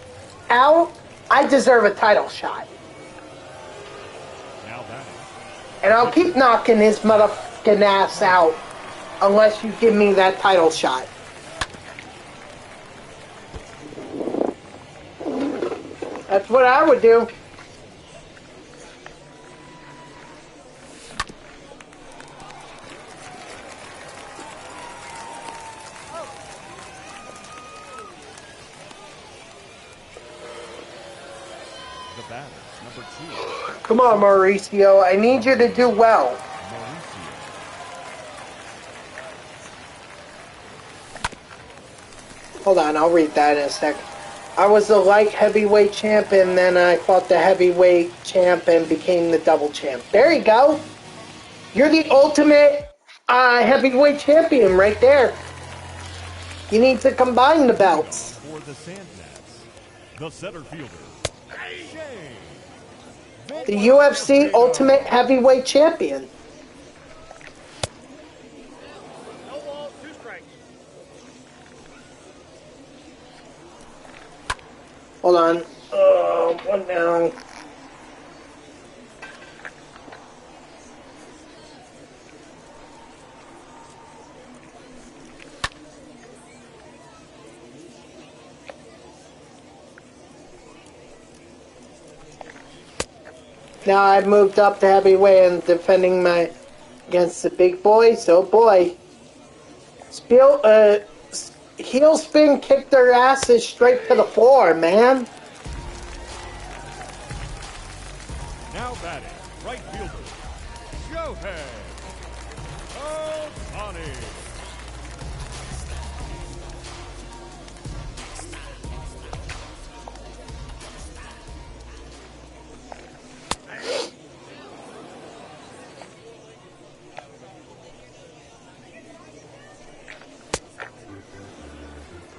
out. I deserve a title shot. Now batting, And I'll keep knocking his motherfucking ass out unless you give me that title shot. That's what I would do. the batter, number 2, Come on, Mauricio. I need you to do well. Mauricio. Hold on, I'll read that in a sec. I was the light heavyweight champ, and then I fought the heavyweight champ and became the double champ. There you go. You're the ultimate heavyweight champion right there. You need to combine the belts. For the Sandnats, the center fielder, Shane. The UFC Ultimate Heavyweight Champion. No balls, 2 strikes. Hold on. What now? Now I've moved up to heavyweight and defending my against the big boys. Oh boy. Heel spin kicked their asses straight to the floor, man. Now batting, right fielder, Chavez. Ohtani.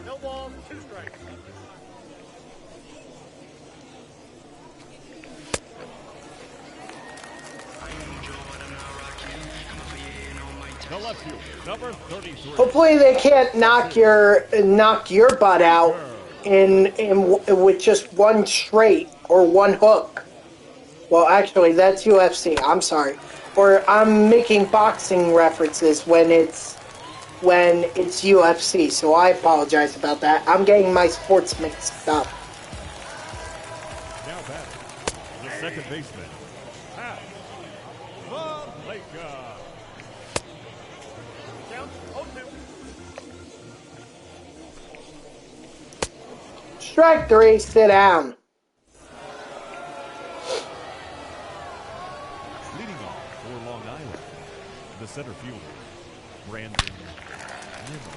No balls, 2 strikes. The left fielder, number 33. Hopefully they can't knock your butt out in with just one straight or one hook. Well, actually, that's UFC. I'm sorry. Or I'm making boxing references when it's UFC. So I apologize about that. I'm getting my sports mixed up. Now batting, the second baseman, Pat Valleca. Count, 0-2. Strike 3. Sit down. Leading off for Long Island, the center fielder, Brandon Nimmo.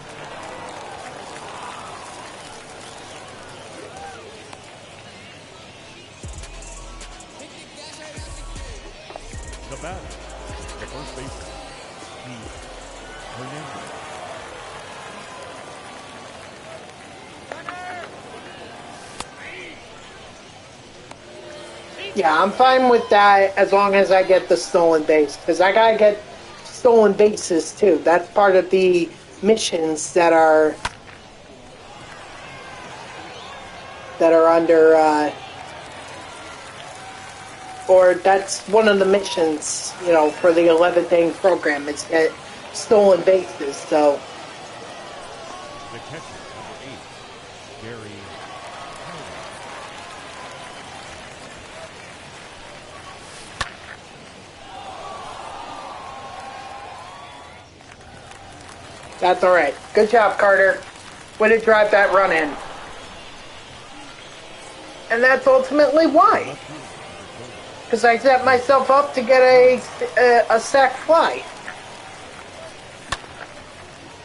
The batter, the first baseman, Hernandez. Yeah, I'm fine with that as long as I get the stolen base. Because I gotta get stolen bases too. That's part of the missions that are under or that's one of the missions, for the 11-day program is get stolen bases. So The catcher, number 8, Gary Harvey. that's all right. Good job, Carter. Way to drive that run in. And that's ultimately why. Because I set myself up to get a sack fly.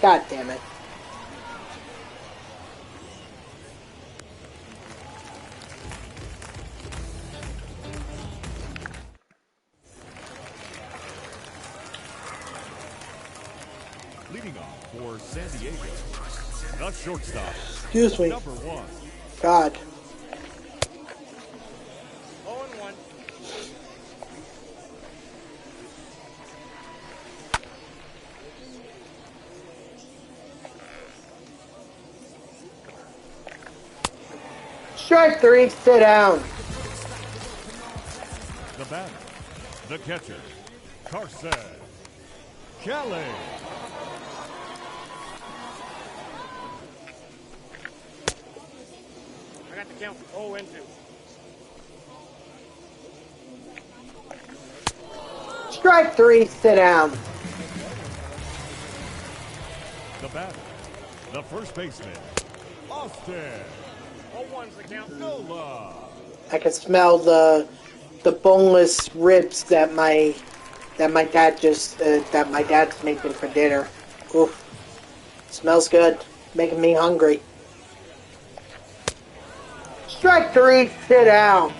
God damn it. Leading off for San Diego, the shortstop, Excuse me. number 1. God. 0-1. Strike 3, sit down. The batter, the catcher, Carson Kelly. I got the count 0-2. Strike 3, sit down. The batter, the first baseman, Austin 0-1's the count. Nola. I can smell the boneless ribs that my dad's making for dinner. Oof. Smells good. Making me hungry. Strike 3, sit down.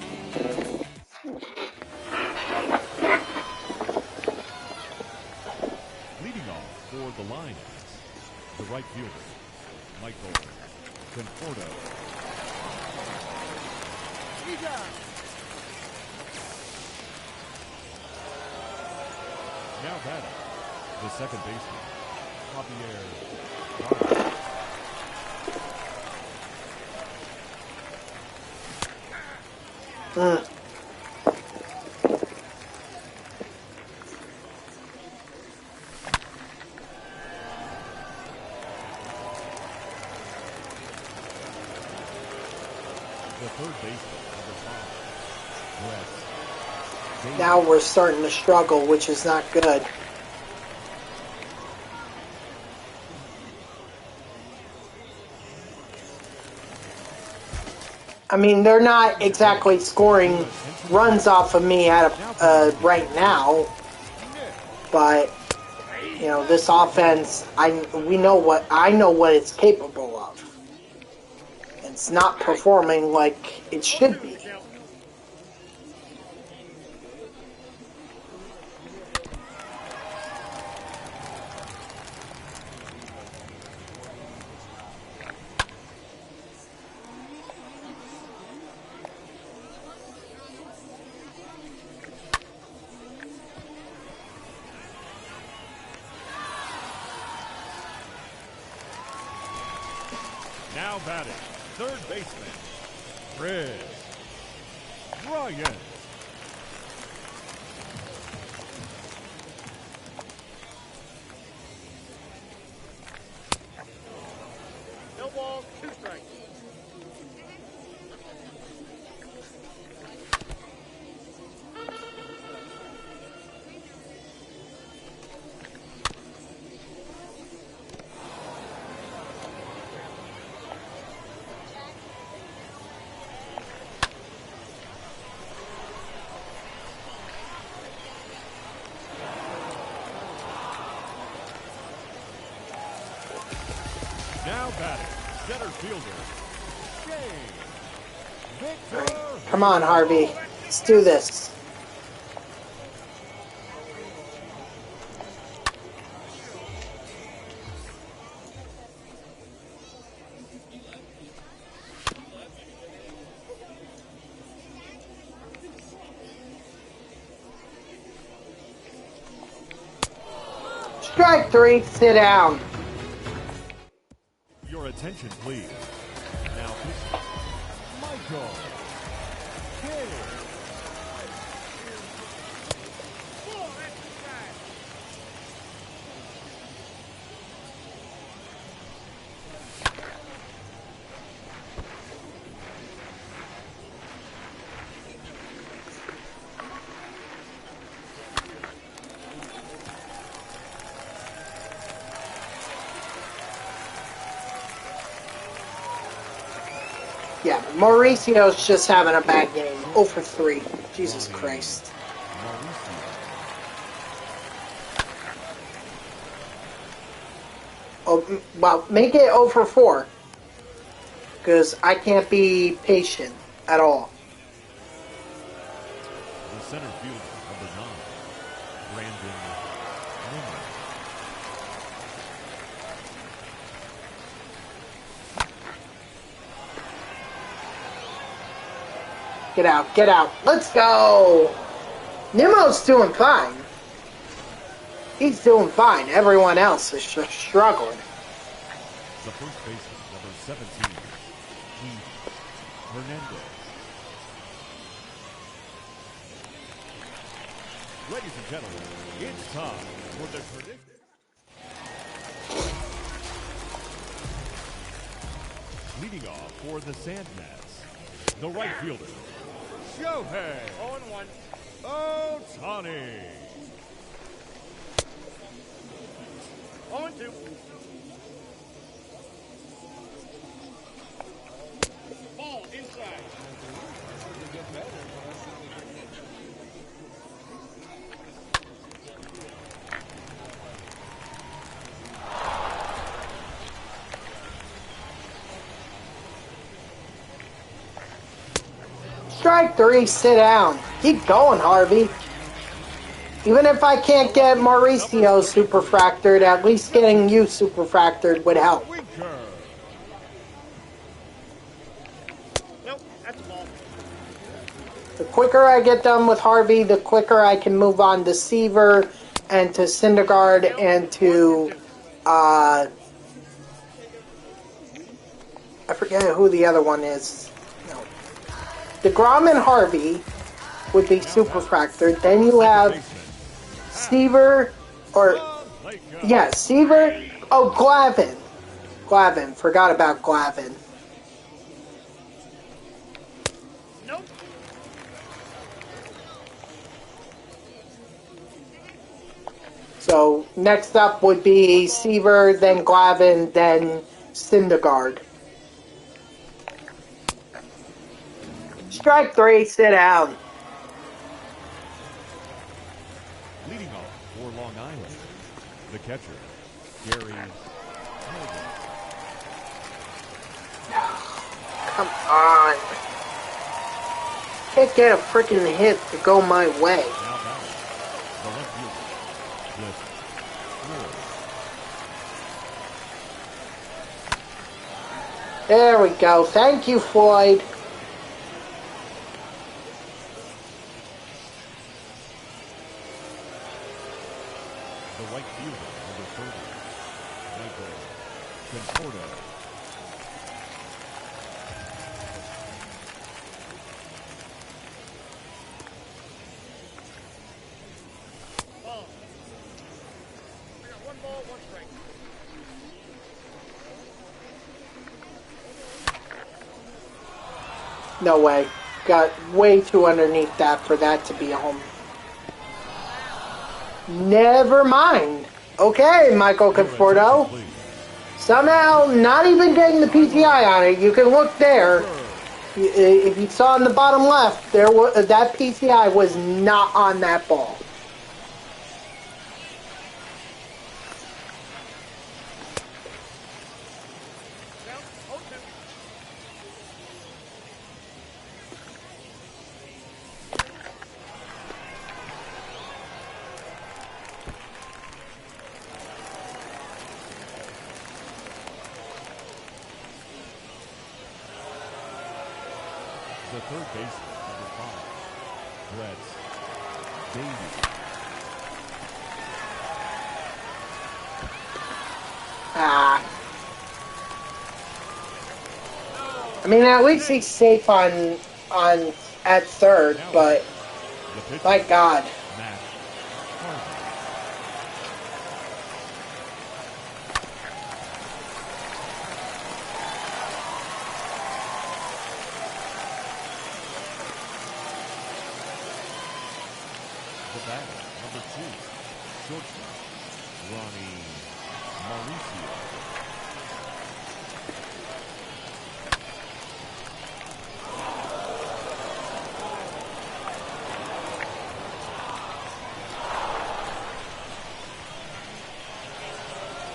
Leading off for the Lions, the right fielder, Michael Conforto. Now batting, the second baseman, Javier Harvey. The third baseman, number 5, Brett Davis. Now we're starting to struggle, which is not good. I mean, they're not exactly scoring runs off of me right now, but you know, this offense, I know what it's capable of. It's not performing like it should be. Now batting, third baseman, Chris Ryan. No balls, 2 strikes. Now batting, center fielder, Shane Victor. Come on, Harvey. Let's do this. Strike 3, sit down. Your attention, please. Now pitching, Michael K. Yeah, Mauricio's just having a bad game. 0 for 3. Jesus Christ. Oh, well, make it 0 for 4. Because I can't be patient at all. The center fielder, number 9, Brandon Newman. Get out, get out. Let's go. Nemo's doing fine. He's doing fine. Everyone else is just struggling. The first baseman, number 17, Hernandez. Ladies and gentlemen, it's time for the prediction. Leading off for the Sandmats, the right fielder, Chavez. 0-1. Ohtani. 0-2. Ball inside. Strike 3, sit down. Keep going, Harvey. Even if I can't get Mauricio superfractored, at least getting you superfractored would help. Winker. Nope, that's a ball. The quicker I get done with Harvey, the quicker I can move on to Seaver and to Syndergaard and to, I forget who the other one is. No. DeGrom and Harvey would be superfractored. Then you have Seaver, or, yeah, Seaver. Oh, Glavin. Glavin. Forgot about Glavin. Nope. So next up would be Seaver, then Glavin, then Syndergaard. Strike 3, sit down. Leading off for Long Island, the catcher, Gary. Come on. Can't get a freaking hit to go my way. Now batting, the left fielder, Floyd. There we go. Thank you, Floyd. The right fielder, number 30, Michael Conforto. Ball. I got 1 ball, 1 strike. No way. Got way too underneath that for that to be a home. Never mind. Okay, Michael Conforto. Somehow, not even getting the PTI on it. You can look there. If you saw in the bottom left, there was, that PTI was not on that ball. Count 0-2. The third baseman, number 5, Brett Davies. I mean, at least he's safe on at third, but The pitcher, my God. Matt Harvey. The batter, number 2, shortstop, Ronnie Mauricio.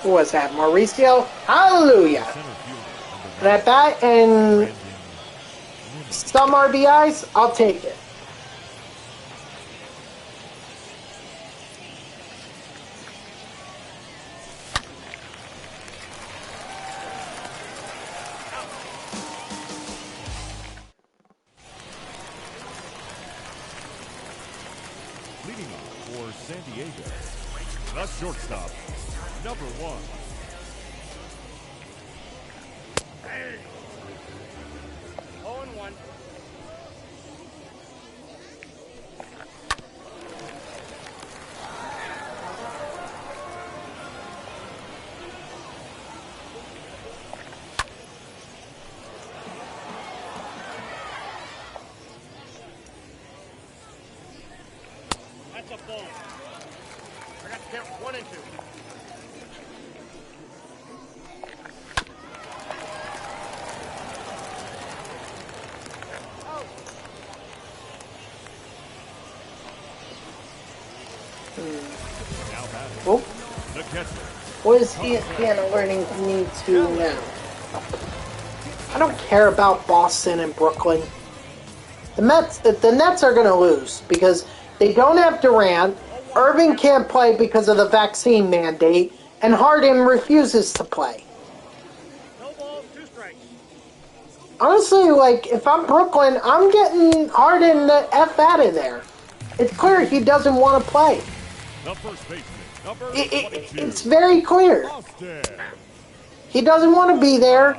Who was that? Mauricio? Hallelujah! Center fielder, number That bat and Brandon Newman. some RBIs, I'll take it. Leading off for San Diego, the shortstop, number 1. Hey. 0-1. That's a ball. I got to count 1 and 2. Now batting, Oh, the catcher. what is ESPN alerting me to now? I don't care about Boston and Brooklyn. The Nets are going to lose because they don't have Durant. Irving can't play because of the vaccine mandate, and Harden refuses to play. No balls, 2 strikes. Honestly, like, if I'm Brooklyn, I'm getting Harden the F out of there. It's clear he doesn't want to play. The first baseman, number 22. It's very clear. Austin. He doesn't want to be there.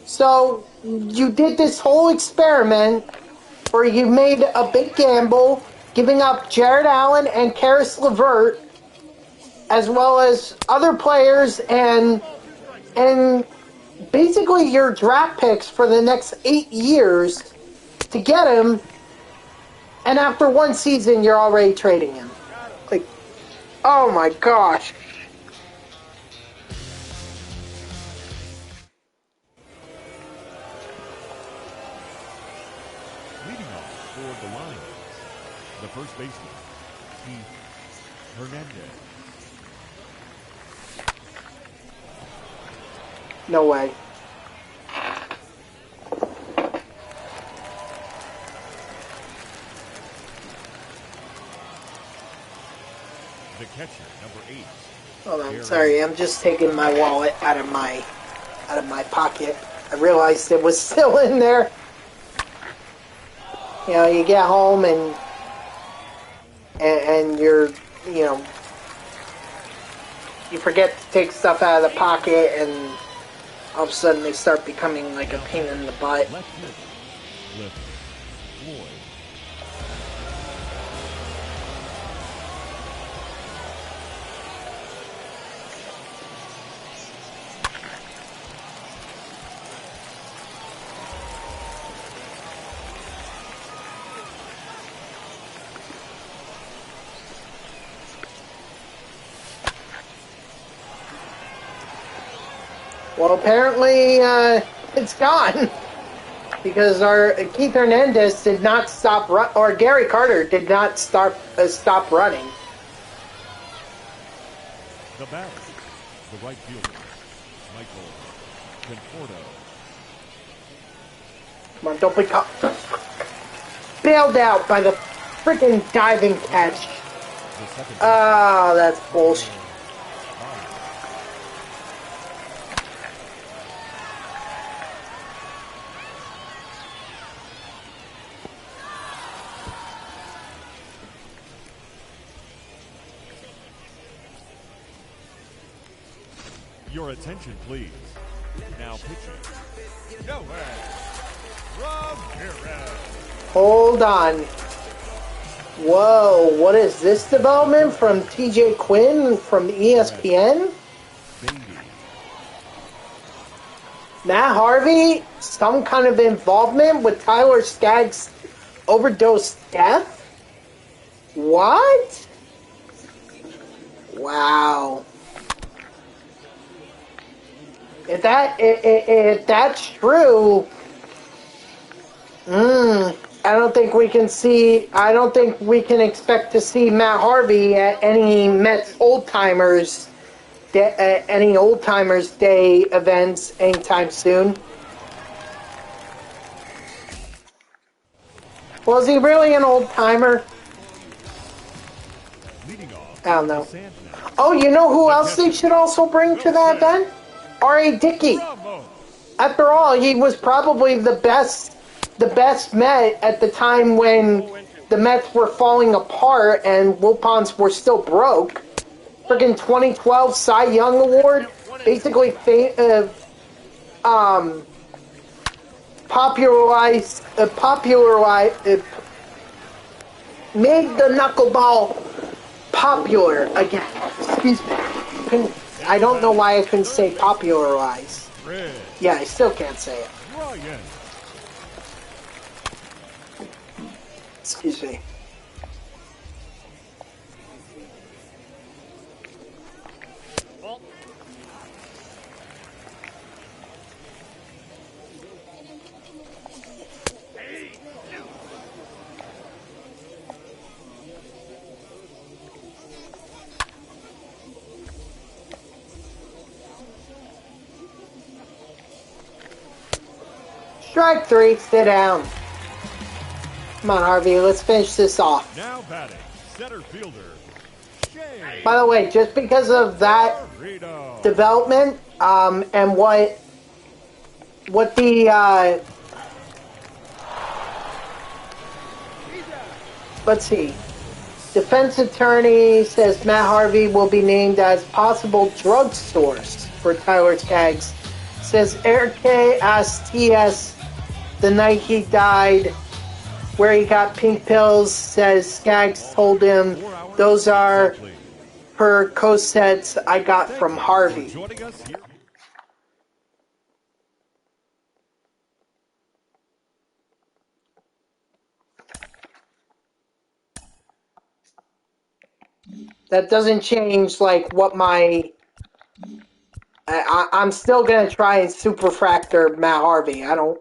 So, you did this whole experiment where you made a big gamble, giving up Jared Allen and Karis LeVert, as well as other players and basically your draft picks for the next 8 years to get him, and after 1 season you're already trading him. Like, oh my gosh. Leading off for the Lions, the first baseman, Hernandez. No way. The catcher, number 8. Hold on, sorry, I'm just taking my wallet out of my pocket. I realized it was still in there. You know, you get home and you're, you know, you forget to take stuff out of the pocket, and all of a sudden they start becoming like a pain in the butt. Left fielder, Cliff Floyd. Well, apparently it's gone because our Keith Hernandez did not stop or Gary Carter did not stop running. The batter, the right fielder, Michael Conforto. Come on, don't be caught. Bailed out by the freaking diving catch. The second Oh, that's bullshit. Your attention, please. Now pitching. Nowhere. Ramirez. Hold on. Whoa, what is this development from TJ Quinn from ESPN? Baby. Matt Harvey, some kind of involvement with Tyler Skagg's overdose death? What? Wow. If that's true, I don't think we can expect to see Matt Harvey at any Mets Old Timers Day events anytime soon. Was he really an old timer? Leading off. I don't know. Sandman. Oh, you know who else they should also bring to that event? R.A. Dickey. Ramos. After all, he was probably the best Met at the time when the Mets were falling apart and Wilpons were still broke. Freaking 2012 Cy Young Award basically popularized, made the knuckleball popular again. Excuse me. I don't know why I couldn't say popularize. Yeah, I still can't say it. Excuse me. Strike 3, sit down. Come on, Harvey, let's finish this off. Now batting, center fielder, Chavez. By the way, just because of that development, and what the, let's see, defense attorney says Matt Harvey will be named as possible drug source for Tyler Skaggs. Says Eric K asked TS the night he died where he got pink pills. Says Skaggs told him those are Percocets I got from Harvey. That doesn't change like what my I'm still gonna try and superfractor Matt Harvey. I don't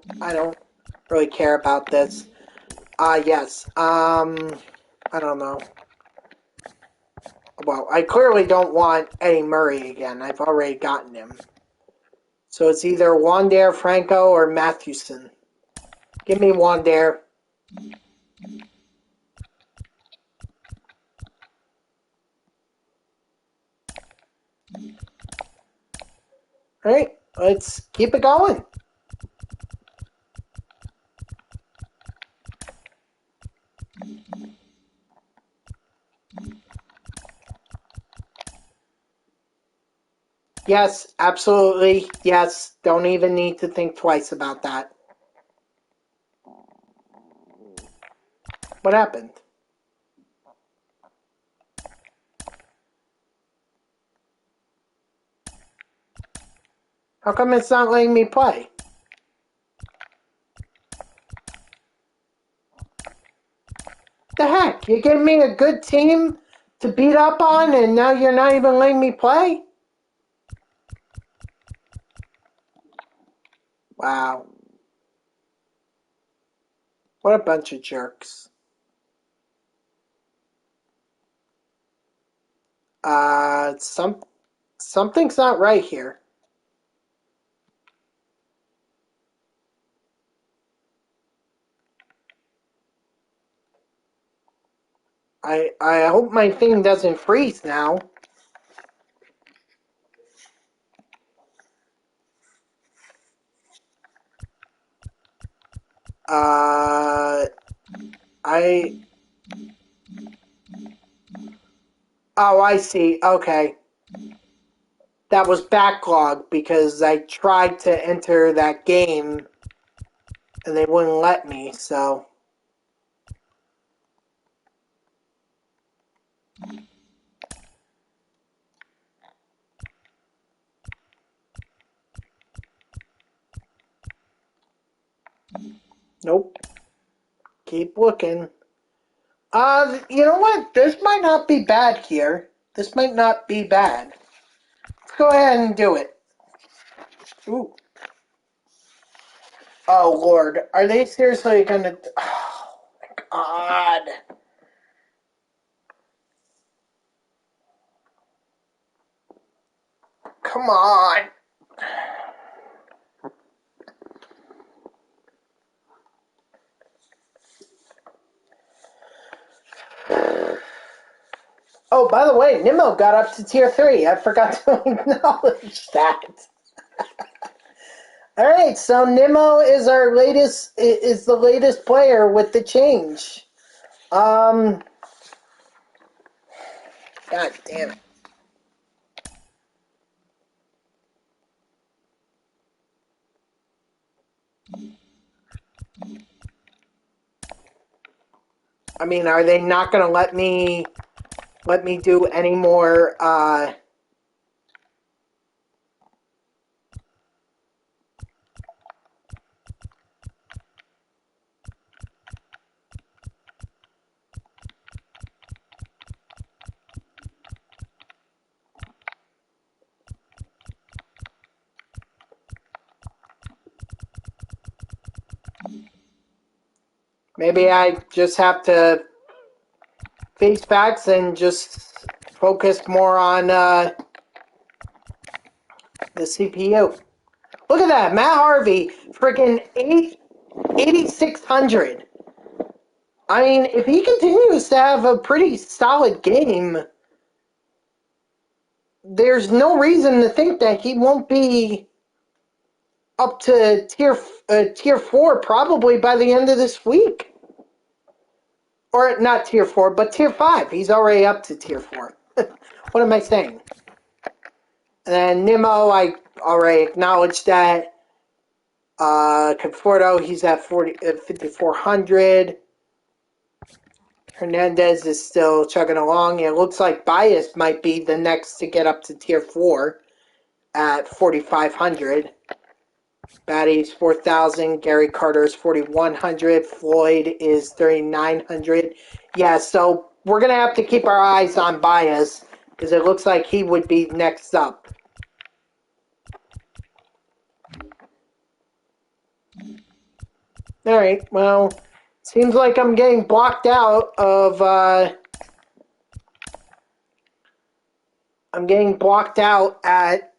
really care about this. Yes. I don't know. Well, I clearly don't want Eddie Murray again. I've already gotten him. So it's either Wander Franco or Mathewson. Give me Wander. Alright, let's keep it going. Yes, absolutely. Yes, don't even need to think twice about that. What happened? How come it's not letting me play? The heck? You gave me a good team to beat up on and now you're not even letting me play? Wow. What a bunch of jerks. Something's not right here. I hope my thing doesn't freeze now. Oh, I see. Okay. That was backlog because I tried to enter that game and they wouldn't let me, so. Nope. Keep looking. You know what? This might not be bad here. This might not be bad. Let's go ahead and do it. Ooh. Oh, Lord. Are they seriously gonna... Oh, my God. Come on. Oh, by the way, Nimmo got up to tier 3. I forgot to acknowledge that. Alright, so Nimmo is the latest player with the change. God damn it. I mean, are they not going to let me do any more, maybe I just have to face facts and just focus more on, the CPU. Look at that, Matt Harvey, freaking 8,600. I mean, if he continues to have a pretty solid game, there's no reason to think that he won't be up to tier 4 probably by the end of this week. Or not tier 4, but tier 5. He's already up to tier 4. What am I saying? And then Nimmo, I already acknowledged that. Conforto, he's at 5,400. Hernandez is still chugging along. It looks like Bias might be the next to get up to tier 4 at 4,500. Batty's 4,000. Gary Carter's 4,100. Floyd is 3,900. Yeah, so we're going to have to keep our eyes on Bias because it looks like he would be next up. Alright, well, seems like I'm getting blocked out of, I'm getting blocked out at,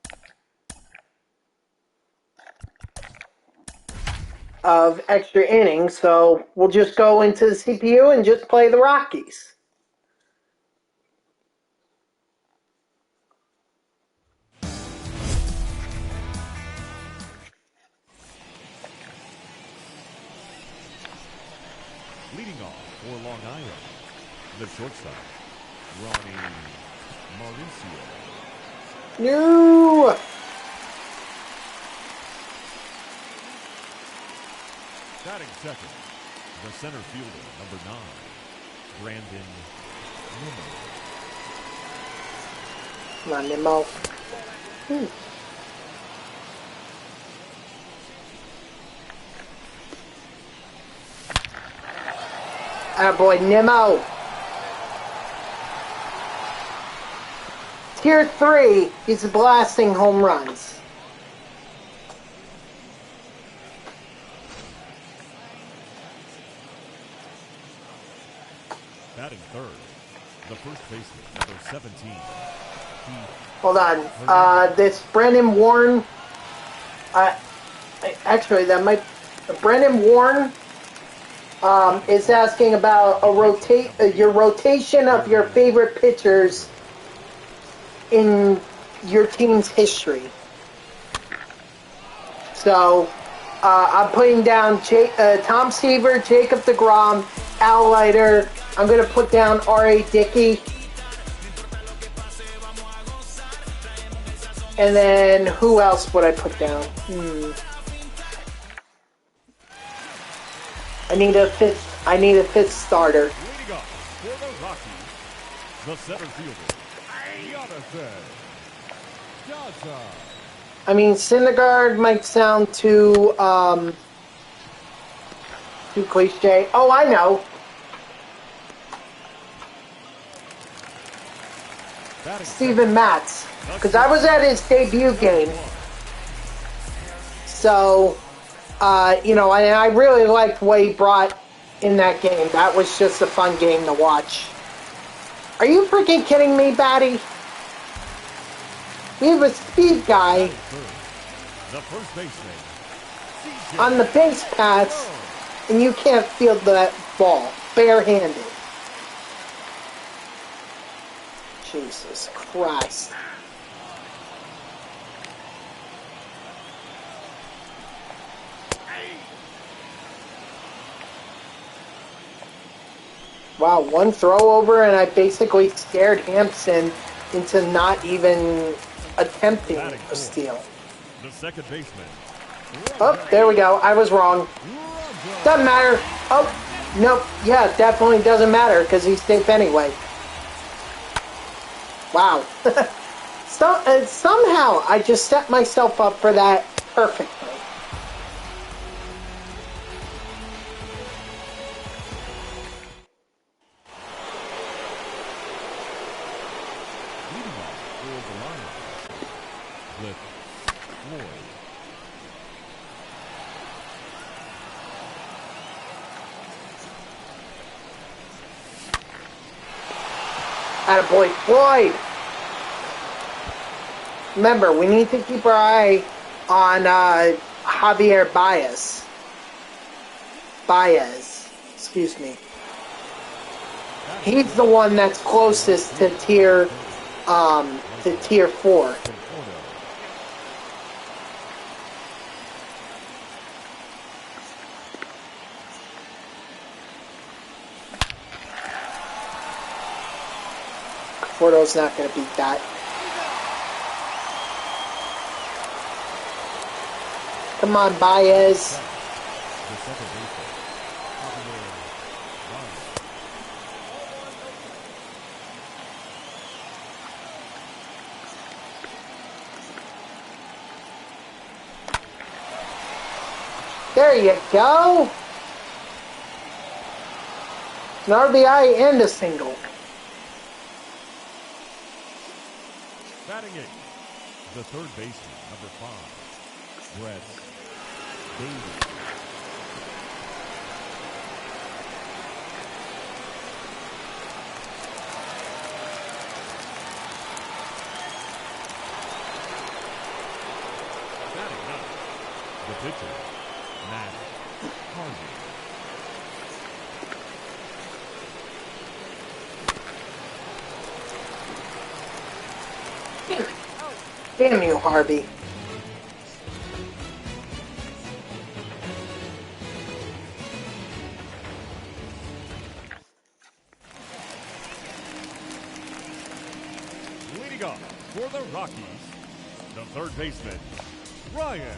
of extra innings, so we'll just go into the CPU and just play the Rockies. Leading off for Long Island, the shortstop, Ronnie Mauricio. No! Batting second, the center fielder, number 9, Brandon Nimmo. Come on, Nimmo. Attaboy, Nimmo. Tier 3, he's blasting home runs. Batting third, the first baseman, number 17. Hold on. This Brandon Warren. Actually, that might. Brandon Warren is asking about your rotation of your favorite pitchers in your team's history. So, I'm putting down Tom Seaver, Jacob deGrom, Al Leiter. I'm going to put down R.A. Dickey. And then, who else would I put down? I need a fifth starter. Leading up for the Rockies, the center fielder, Piazza. I mean, Syndergaard might sound too cliche. Oh, I know. Steven Matz. Because I was at his debut game. So, I really liked what he brought in that game. That was just a fun game to watch. Are you freaking kidding me, Batty? We have a speed guy The first baseman on the base paths, and you can't field that ball barehanded. Jesus Christ. Wow, one throw over, and I basically scared Hampson into not even attempting a steal. The second baseman. Oh, there we go. I was wrong. Doesn't matter. Oh, no. Yeah, definitely doesn't matter because he's safe anyway. Wow. Somehow I just set myself up for that perfectly. Attaboy, Floyd! Remember, we need to keep our eye on Javier Baez. Excuse me. He's the one that's closest to tier 4. Porto's not going to beat that. Come on, Baez. There you go. An RBI and a single. Batting eighth, the third baseman, number 5, Brett Davis. Batting ninth, the pitcher, Matt Harvey. Damn you, Harvey. Leading off for the Rockies, the third baseman, Ryan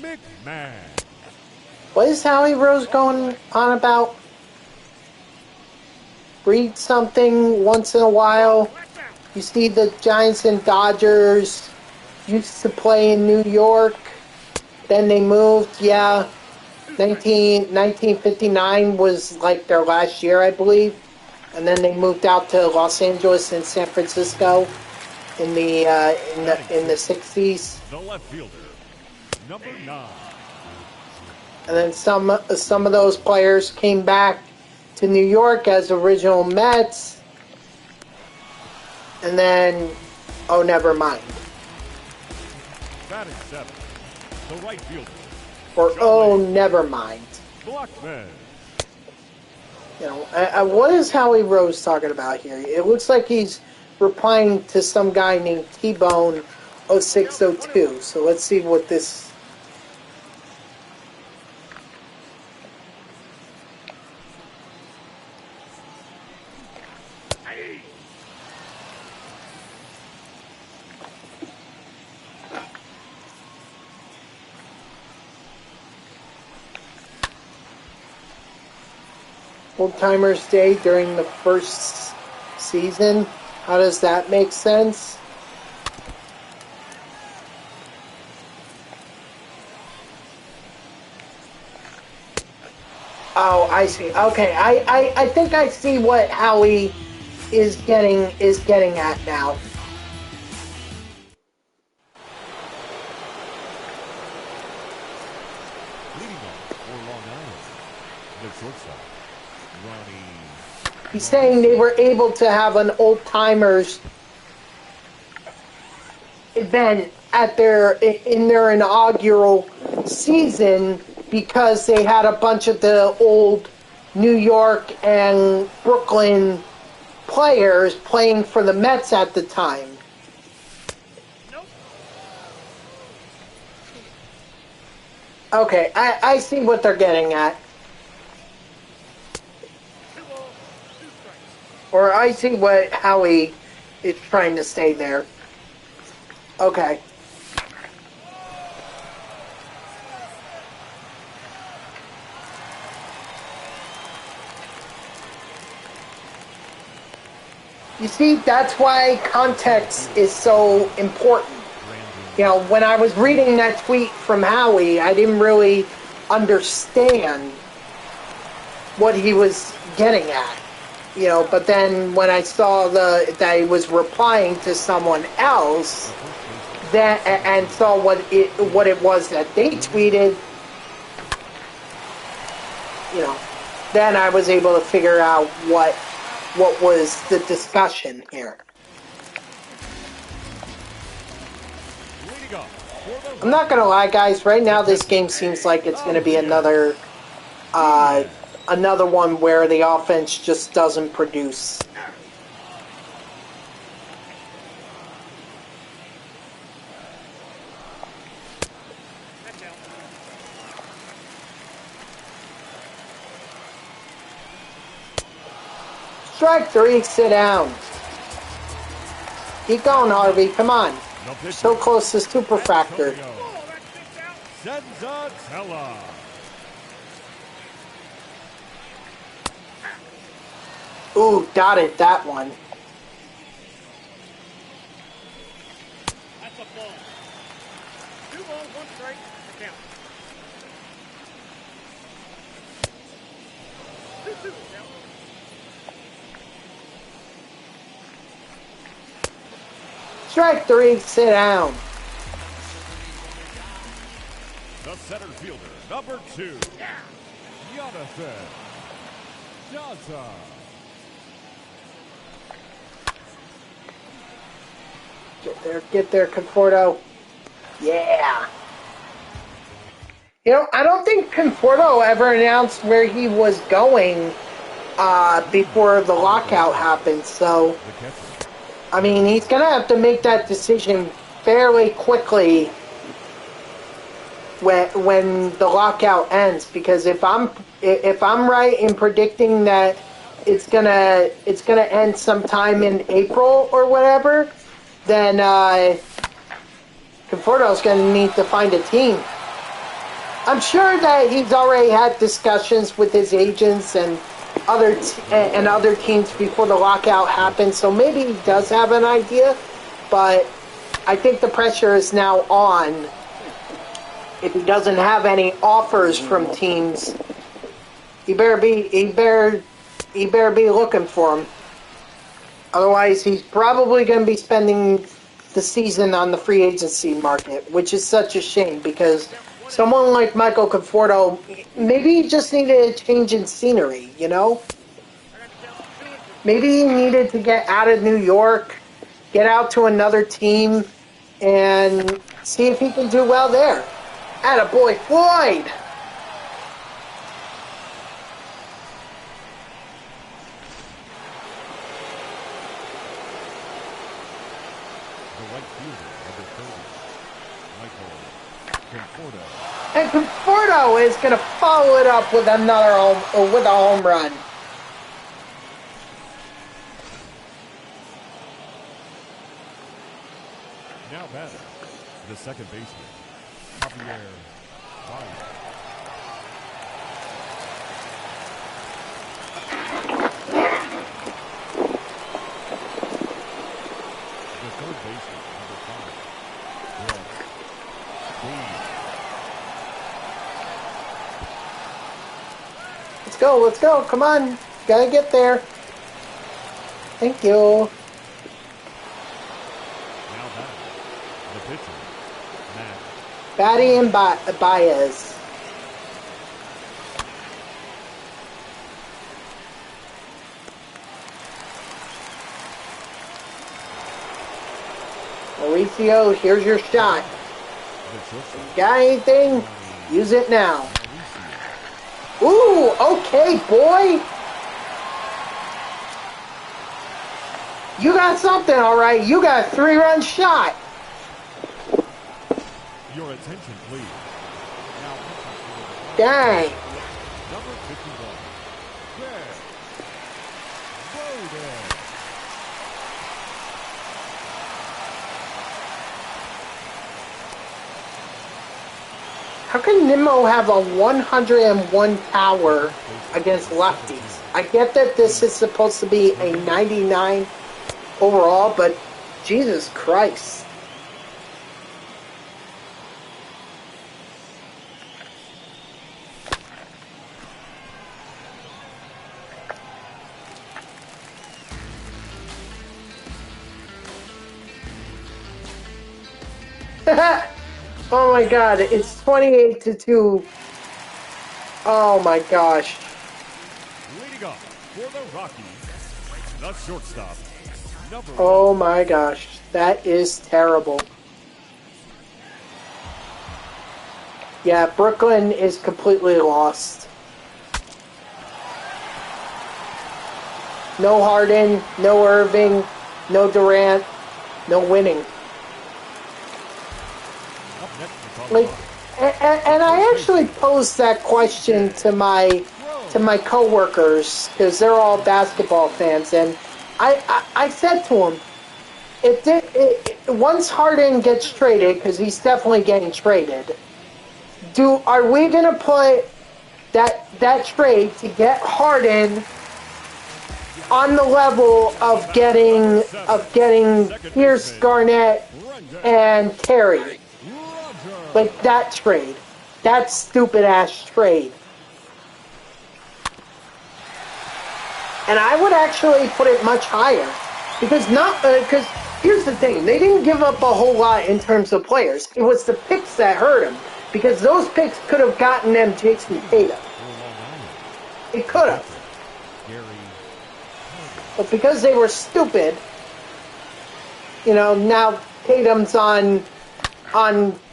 McMahon. What is Howie Rose going on about? Read something once in a while. You see the Giants and Dodgers used to play in New York. Then they moved, yeah. 1959 was like their last year, I believe. And then they moved out to Los Angeles and San Francisco in the 60s. The left fielder, number 9. And then some of those players came back to New York as original Mets. And then, oh, never mind. Batting 7, the right fielder. Or, oh, never mind. Blackman. You know, what is Howie Rose talking about here? It looks like he's replying to some guy named T-Bone 0602. So let's see what this... Old Timers Day during the first season. How does that make sense? Oh, I see. Okay, I think I see what Howie is getting at now. Leading off for Long Island, the shortstop, Ronnie. He's saying they were able to have an old timers event at in their inaugural season because they had a bunch of the old New York and Brooklyn players playing for the Mets at the time. Okay, I see what they're getting at. Or I see what Howie is trying to say there. Okay. You see, that's why context is so important. You know, when I was reading that tweet from Howie, I didn't really understand what he was getting at. You know, but then when I saw that he was replying to someone else, and saw what it was that they tweeted, you know, then I was able to figure out what was the discussion here. I'm not gonna lie, guys. Right now, this game seems like it's gonna be another one where the offense just doesn't produce. Strike 3, sit down. Keep going, Harvey. Come on. So close to superfractor. Ooh, dotted that one. That's a ball. 2 balls, 1 strike. The count. 2-2. Count. Strike 3, sit down. The center fielder, number 2, Jonathan Piazza. Get there, Conforto. Yeah. You know, I don't think Conforto ever announced where he was going before the lockout happened, so I mean, he's gonna have to make that decision fairly quickly when the lockout ends. Because if I'm right in predicting that it's gonna end sometime in April or whatever, then Conforto's gonna need to find a team. I'm sure that he's already had discussions with his agents and other teams before the lockout happened, so maybe he does have an idea, but I think the pressure is now on. If he doesn't have any offers from teams, he better be looking for them. Otherwise, he's probably going to be spending the season on the free agency market, which is such a shame because someone like Michael Conforto, maybe he just needed a change in scenery, you know? Maybe he needed to get out of New York, get out to another team, and see if he can do well there. Attaboy Floyd! And Conforto is going to follow it up with a home run. Now batting, the second baseman, Harvey. The third baseman, number 5, Let's go, come on. Gotta get there. Thank you. Now batting, the pitcher, Matt. Batty and Baez. Mauricio, here's your shot. Got anything? Use it now. Ooh, okay, boy. You got something, all right. You got a 3-run shot. Your attention, please. Now, Dang. number 51, Greg Roden. How can Nimmo have a 101 power against lefties? I get that this is supposed to be a 99 overall, but Jesus Christ. Oh my god, it's 28-2. Oh my gosh. Leading off for the Rockies, the shortstop, number Oh my gosh, that is terrible. Yeah, Brooklyn is completely lost. No Harden, no Irving, no Durant, no winning. Like, and I actually posed that question to my coworkers because they're all basketball fans, and I said to them, once Harden gets traded, because he's definitely getting traded, are we gonna put that trade to get Harden on the level of getting Pierce, Garnett, and Terry? Like that trade. That stupid ass trade. And I would actually put it much higher. Because here's the thing, they didn't give up a whole lot in terms of players. It was the picks that hurt them. Because those picks could have gotten them Jason Tatum. It could have. But because they were stupid, now Tatum's on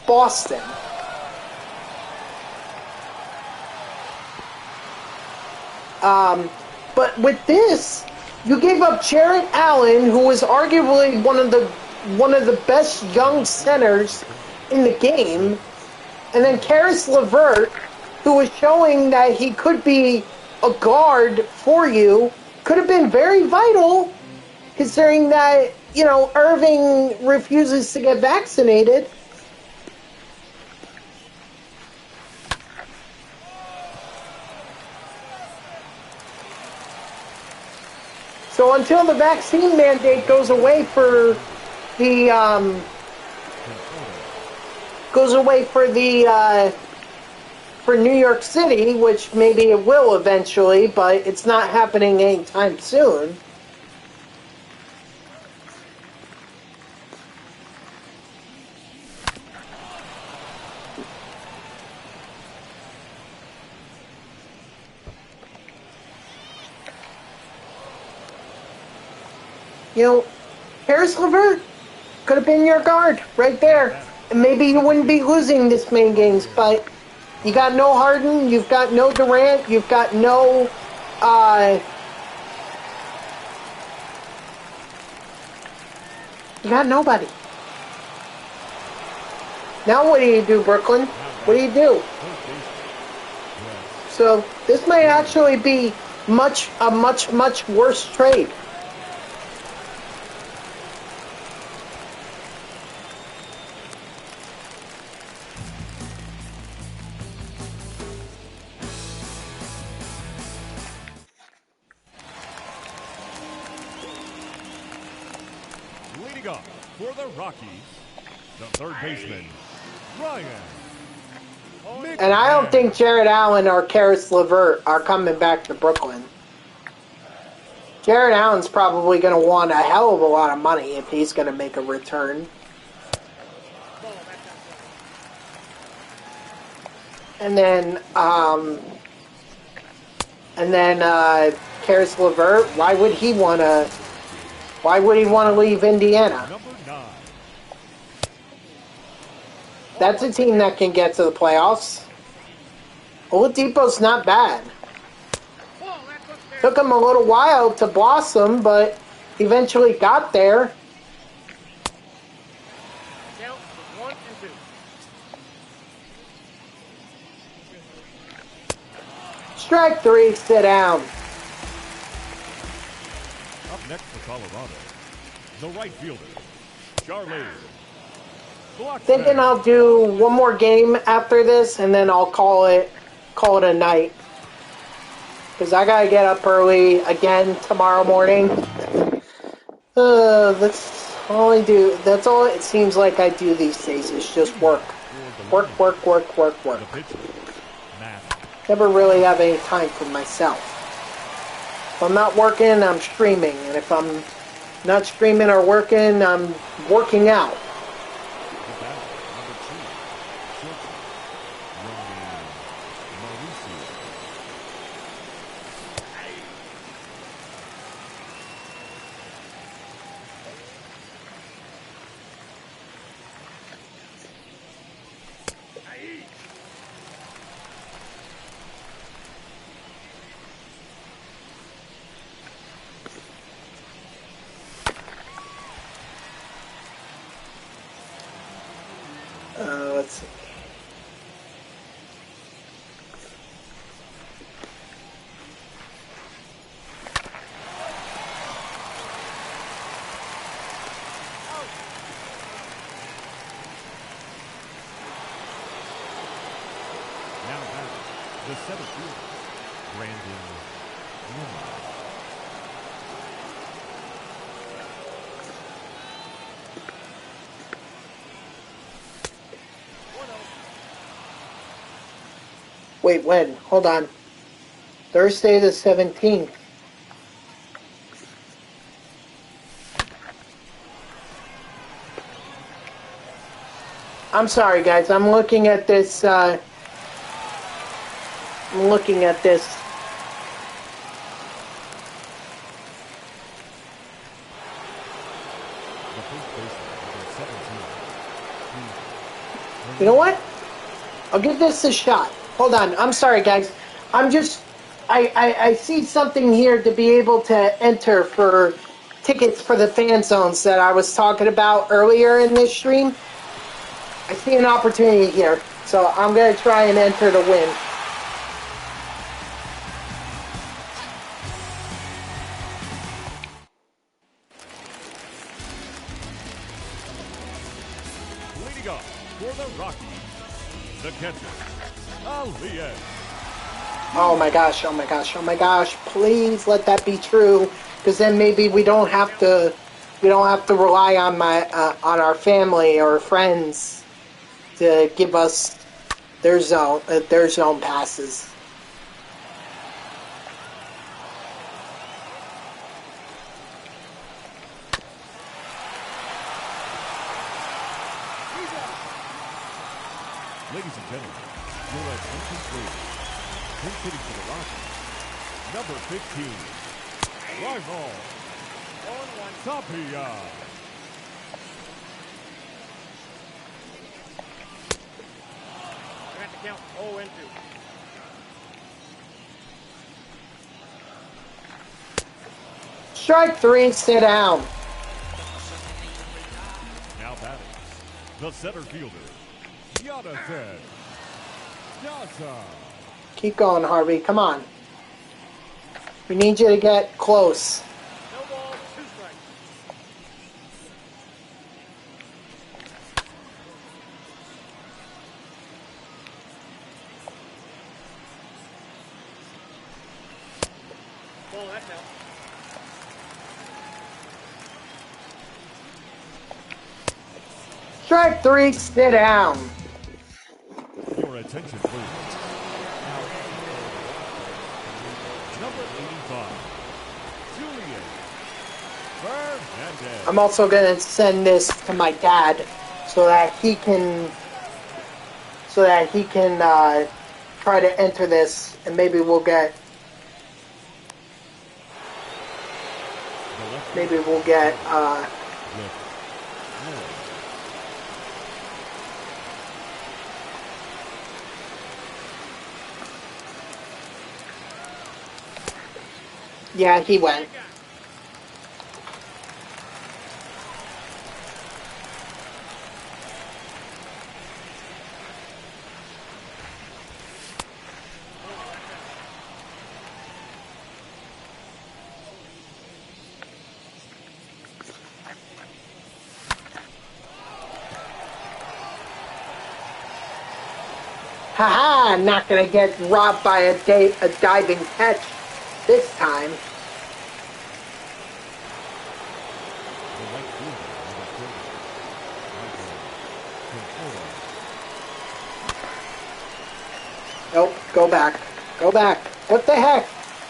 Boston. But with this, you gave up Jarrett Allen, who was arguably one of the best young centers in the game, and then Karis LeVert, who was showing that he could be a guard for you, could have been very vital, considering that Irving refuses to get vaccinated. So until the vaccine mandate goes away for for New York City, which maybe it will eventually, but it's not happening anytime soon. Karis LeVert could have been your guard right there. And maybe you wouldn't be losing this many games, but you got no Harden, you've got no Durant, you've got no, you got nobody. Now what do you do, Brooklyn? What do you do? So this might actually be a much worse trade. leading up for the Rockies, the third baseman, Ryan. And I don't think Jarrett Allen or Karis LeVert are coming back to Brooklyn. Jarrett Allen's probably going to want a hell of a lot of money if he's going to make a return. And then Karis LeVert, why would he want to leave Indiana? That's a team that can get to the playoffs. Oladipo's not bad. Took him a little while to blossom, but eventually got there. Strike three, sit down. Up next for Colorado, the right fielder, Charlie. Thinking I'll do one more game after this, and then I'll call it a night. Because I gotta get up early again tomorrow morning. That's all I do. That's all it seems like I do these days. Is just work. Work. Never really have any time for myself. If I'm not working, I'm streaming. And if I'm not streaming or working, I'm working out. Let's see. Now back, the center fielder, Brandon Newman. Wait, when? Hold on. Thursday the 17th. I'm sorry, guys. I'm looking at this. You know what? I'll give this a shot. Hold on. I'm sorry, guys. I see something here to be able to enter for tickets for the fan zones that I was talking about earlier in this stream. I see an opportunity here. So I'm going to try and enter to win. Leading up for the Rockies, the catcher, Alias. Oh my gosh, oh my gosh, oh my gosh. Please let that be true. Because then maybe we don't have to rely on on our family or friends to give us their zone passes. Ladies and gentlemen, your attention please. Pinch hitting for the Rockies, number 15, Rival Tapia. Got to count 0 and 2. Strike 3, sit down. Now batting, the center fielder, Jonathan Piazza. Keep going, Harvey. Come on. We need you to get close. No ball, 2 strikes. Ball, that's out. Strike 3, sit down. Your attention please. Number 85, Julian Hernandez. I'm also going to send this to my dad so that he can try to enter this, and maybe we'll get yeah, he went. Haha, not gonna get robbed by a diving catch this time. The right fielder, number 30, Nope, go back. Go back. What the heck?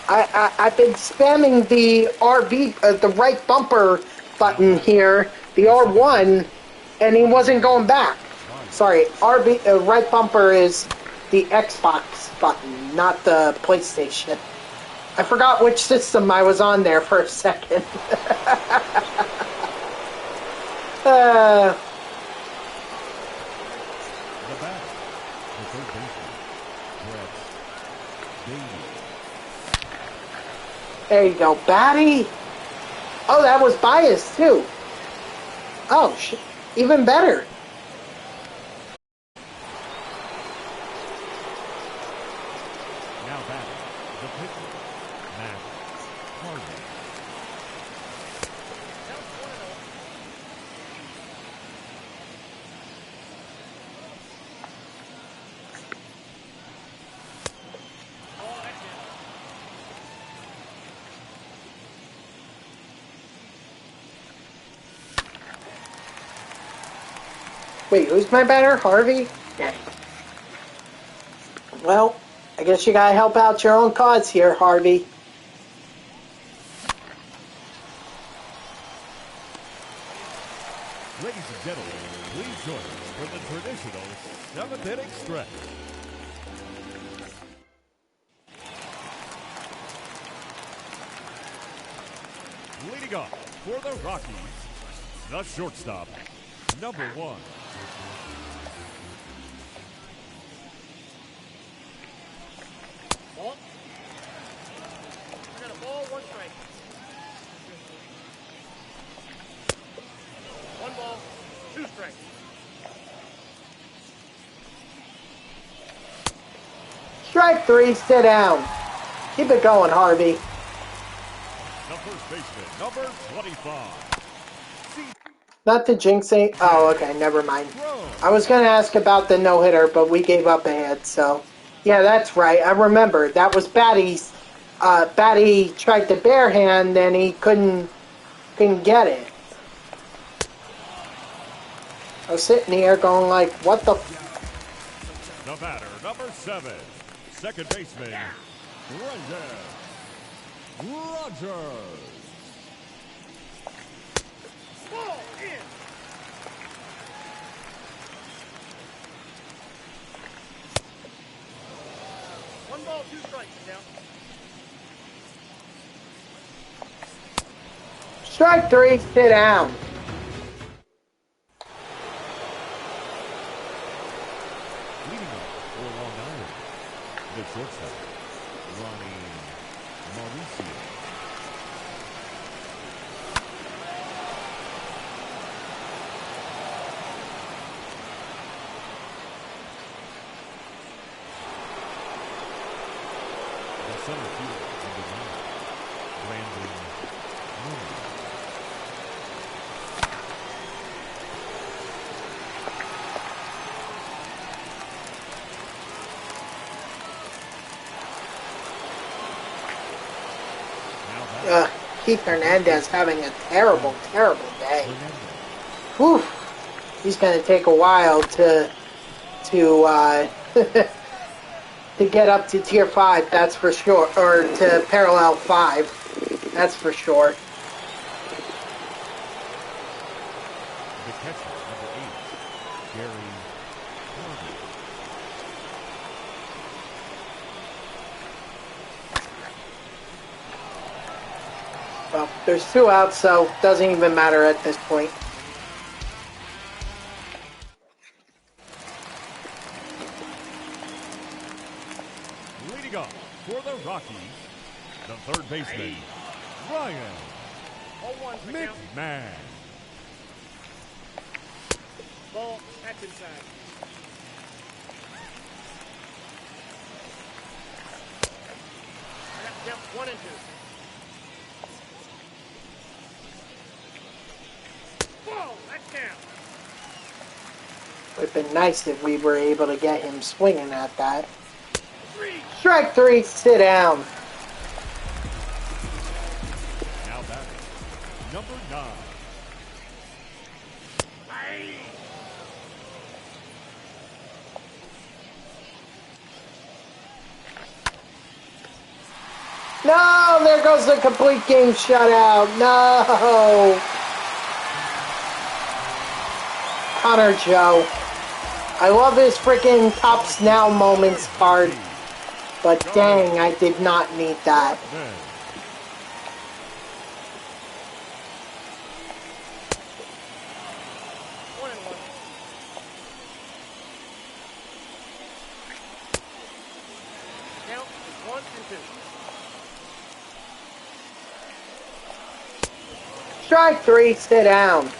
I've been spamming the RB, the right bumper button here, the R1, and he wasn't going back. Sorry, RB, right bumper is the Xbox button, not the PlayStation. I forgot which system I was on there for a second. The batter, the third baseman, There you go, Batty. Oh, that was biased too. Oh, even better. Now batting, the pitcher, Harvey. Wait, who's my batter? Harvey? Yeah. Well, I guess you gotta help out your own cause here, Harvey. Ladies and gentlemen, please join us for the traditional 7th-inning stretch. Leading off for the Rockies, the shortstop, number 1. Ball. I got a ball, 1 strike. 1 ball, 2 strikes. Strike 3, sit down. Keep it going, Harvey. The first baseman, number 25. Not to jinx it. Oh, okay, never mind. I was going to ask about the no-hitter, but we gave up a hit, so... Yeah, that's right. I remember. That was Batty's... Batty tried to bare hand, and he couldn't get it. I was sitting here going like, what the... The batter, number 7. Second baseman, Rogers. Ball in. 1 ball, 2 strikes. Down. Strike 3, sit down. Leading up for Long Island, the shortstop, Mauricio. The center fielder, number 9, Brandon Mooney. Keith Hernandez having a terrible, terrible day. Whew. He's going to take a while to to get up to tier 5, that's for sure, or to parallel 5, that's for sure. The catcher, number 8, Gary Harvey. Well, there's 2 outs, so it doesn't even matter at this point. Leading off for the Rockies, the third baseman, Ryan 0-1 McMahon. Ball, that's inside. I got the count 1 and 2. Whoa, that's down. Would have been nice if we were able to get him swinging at that. 3. Strike 3, sit down. Now batting, number 9. Bang. No, there goes the complete game shutout. No. Connor Joe. I love his freaking Tops Now moments card, but dang, I did not need that. Then, 1 and 1. Count is 1 and 2. Strike 3, sit down.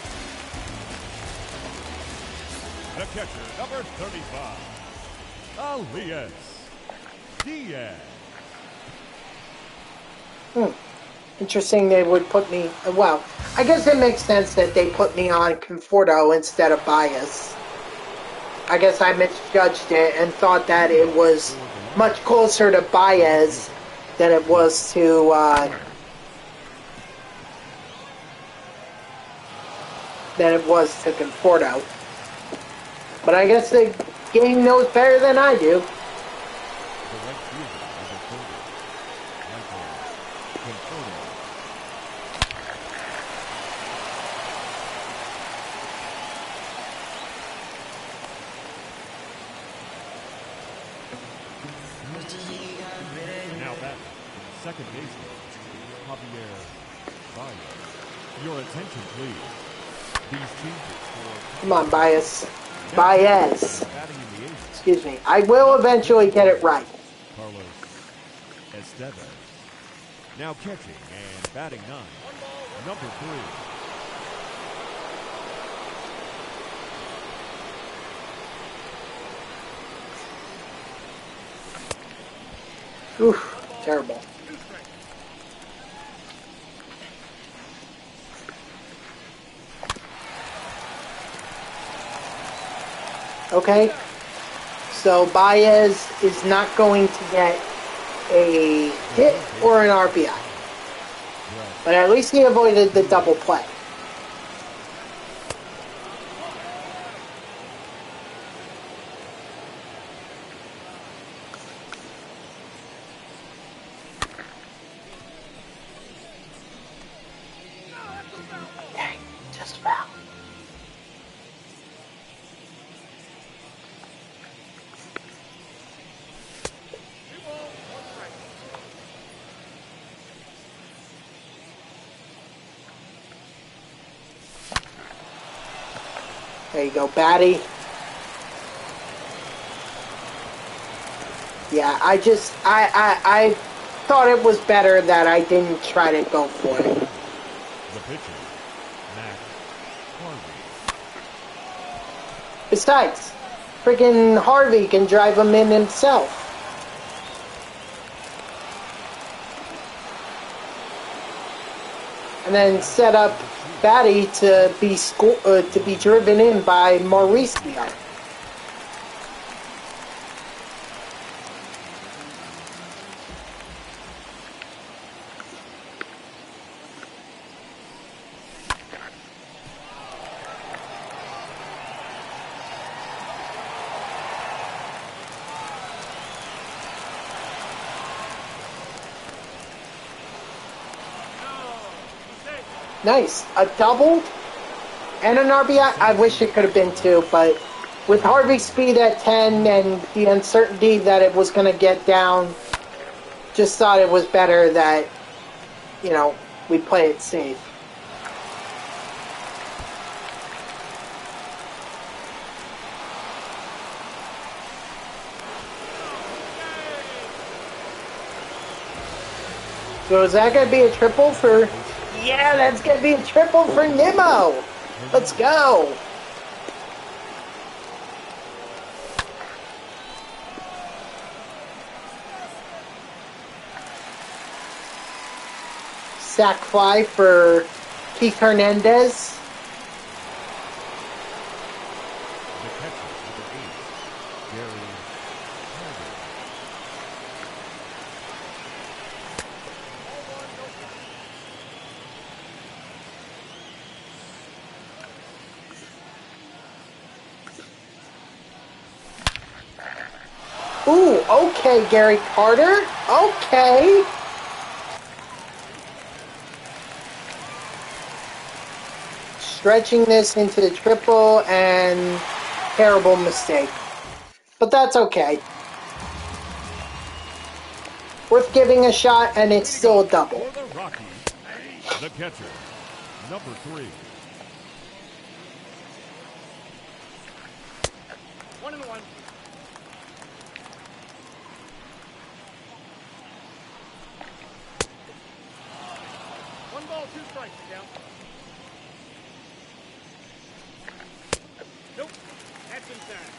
the catcher, number 35, Elias Diaz. Interesting they would put me, well, I guess it makes sense that they put me on Conforto instead of Baez. I guess I misjudged it and thought that it was much closer to Baez than it was to, Conforto. But I guess the game knows better than I do. The right fielder is a third. Michael Conforto. Now back, second baseman, Javier Baez. Your attention, please. These changes for Come on, Baez. Baez. batting in the eighth, Excuse me. I will eventually get it right. Carlos Estevez. Now catching and batting ninth, number 3. Oof, terrible. Okay, so Baez is not going to get a hit or an RBI, but at least he avoided the double play. Dang, just foul. There you go, Batty. Yeah, I thought it was better that I didn't try to go for it. The pitcher, Matt Harvey. Besides, freaking Harvey can drive him in himself. And then set up Batty to be driven in by Mauricio. Nice. A double and an RBI. I wish it could have been 2, but with Harvey's speed at 10 and the uncertainty that it was going to get down, just thought it was better that, we play it safe. So is that going to be a triple for... Yeah, that's going to be a triple for Nimmo. Let's go. Sack fly for Keith Hernandez. The catcher, Ooh, okay, Gary Carter. Okay. Stretching this into the triple and terrible mistake. But that's okay. Worth giving a shot, and it's still a double. For the Rockies, the catcher, number 3. 1-1. One ball, 2 strikes. Down. Nope. That's inside.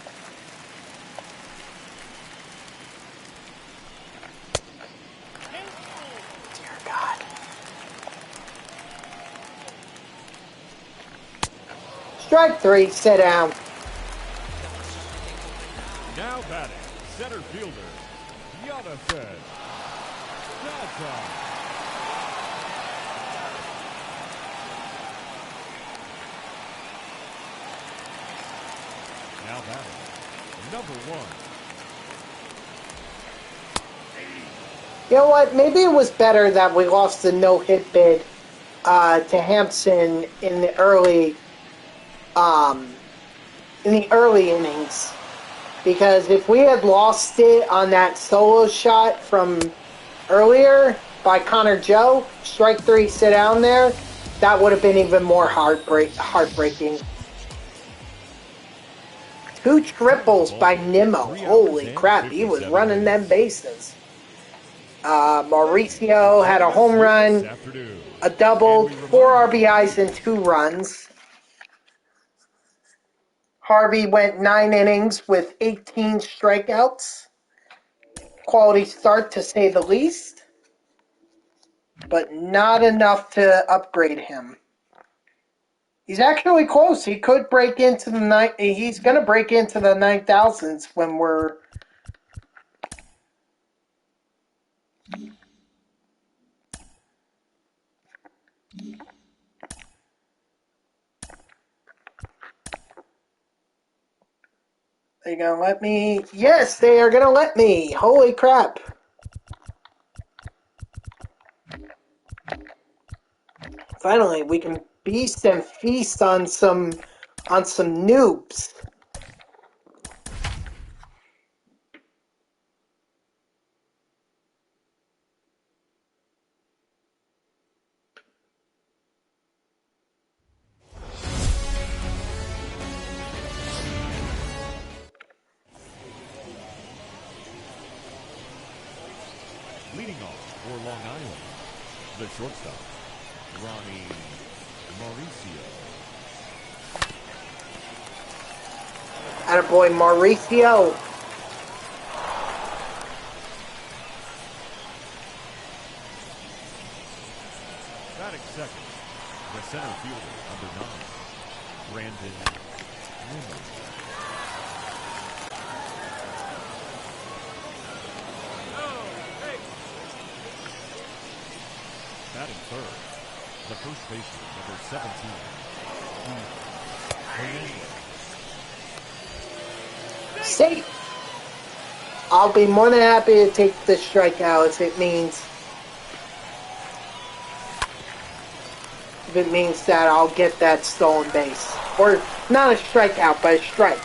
Dear God. Strike 3, sit down. Now batting, center fielder, Chavez. Now batting, number 1. You know what? Maybe it was better that we lost the no-hit bid to Hampson in the early innings, because if we had lost it on that solo shot from earlier by Connor Joe, strike 3, sit down there, that would have been even more heartbreaking. 2 triples by Nimmo. Holy crap, he was running them bases. Mauricio had a home run, a double, 4 RBIs and 2 runs. Harvey went 9 innings with 18 strikeouts. Quality start, to say the least, but not enough to upgrade him. He's actually close. He could break into the he's going to break into the 9,000s when we're They gonna let me? Yes, they are gonna let me. Holy crap. Finally, we can beast and feast on some noobs. Leading off for Long Island, the shortstop, Mauricio. Attaboy, Mauricio. Batting second, the center fielder, number 9, Brandon Newman. Batting third, the first baseman, number 17, Hernandez. Safe. I'll be more than happy to take the strikeouts. If it means that I'll get that stolen base. Or not a strikeout, but a strike.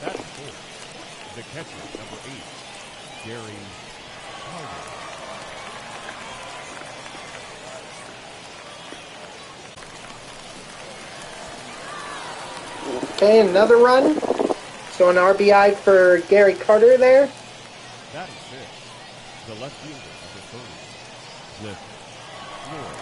Batting fourth, the catcher, number 8, Gary Harvey. Okay, another run. So an RBI for Gary Carter there. Batting fifth, the left fielder, number 30, Cliff Floyd.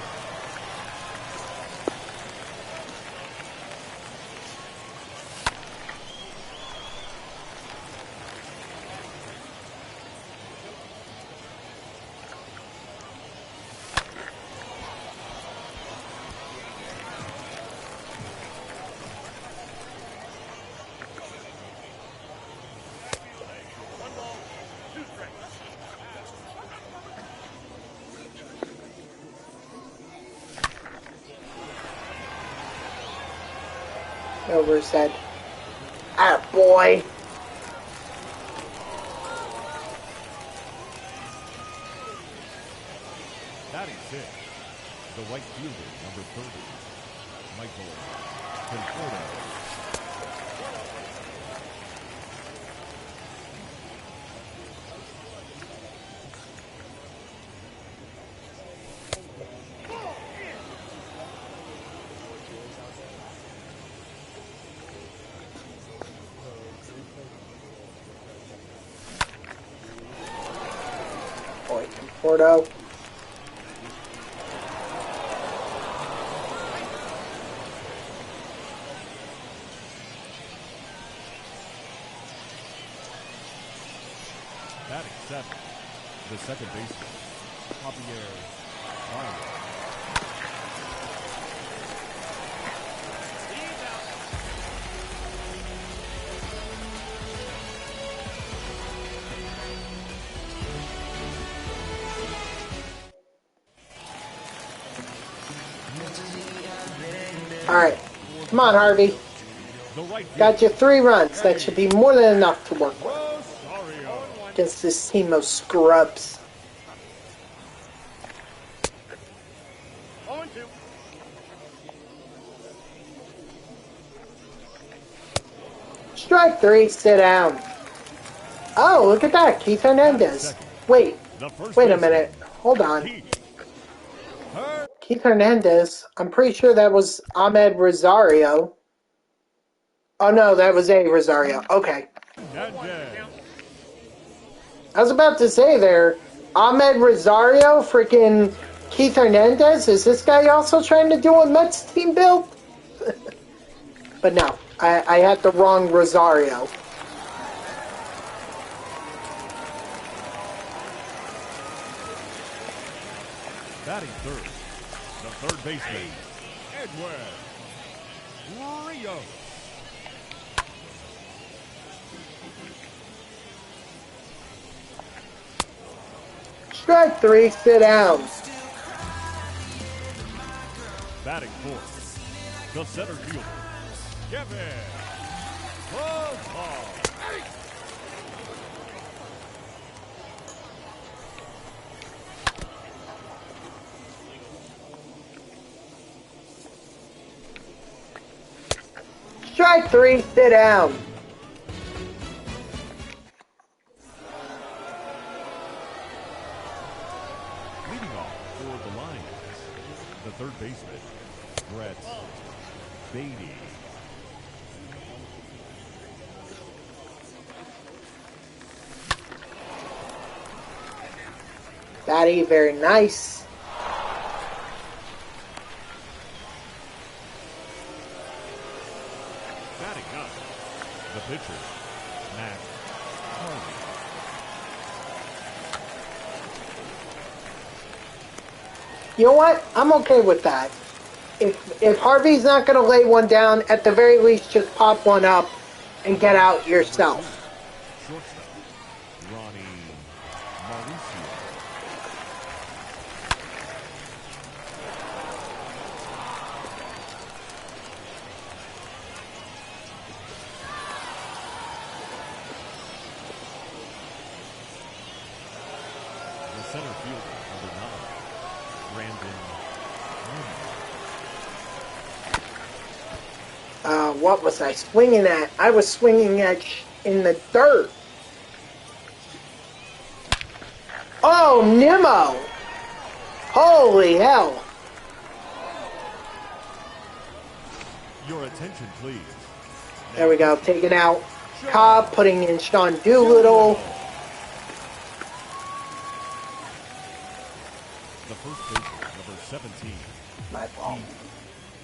Over his head. Ah, boy. Batting six, the right fielder, number 30, Michael Piazza. Boy, Conforto. Batting seven, the second baseman, Harvey. All right. Come on, Harvey. Got you 3 runs. That should be more than enough to work with against this team of scrubs. 0-2. Strike 3, sit down. Oh, look at that. Keith Hernandez. Wait a minute. Hold on. Keith Hernandez. I'm pretty sure that was Ahmed Rosario. Oh, no, that was A. Rosario. Okay. I was about to say there, Ahmed Rosario, freaking Keith Hernandez. Is this guy also trying to do a Mets team build? But no, I had the wrong Rosario. Batting third, the third baseman, Edwin Rio. Strike 3, sit down. Batting fourth, the center fielder, Chavez. Strike 3, sit down. Leading off for the Lions, the third baseman, Brett Beatty. Batty, very nice. Batting up, the pitcher, Matt Harvey. You know what? I'm okay with that. If Harvey's not going to lay one down, at the very least, just pop one up and get out yourself. Shortstop, Ronnie Mauricio. The center fielder, number 9, Brandon. What was I swinging at? I was swinging at in the dirt. Oh, Nimmo! Holy hell! Your attention, please. There we go, taking out Cobb, putting in Sean Doolittle. The first baseman, number 17. My fault.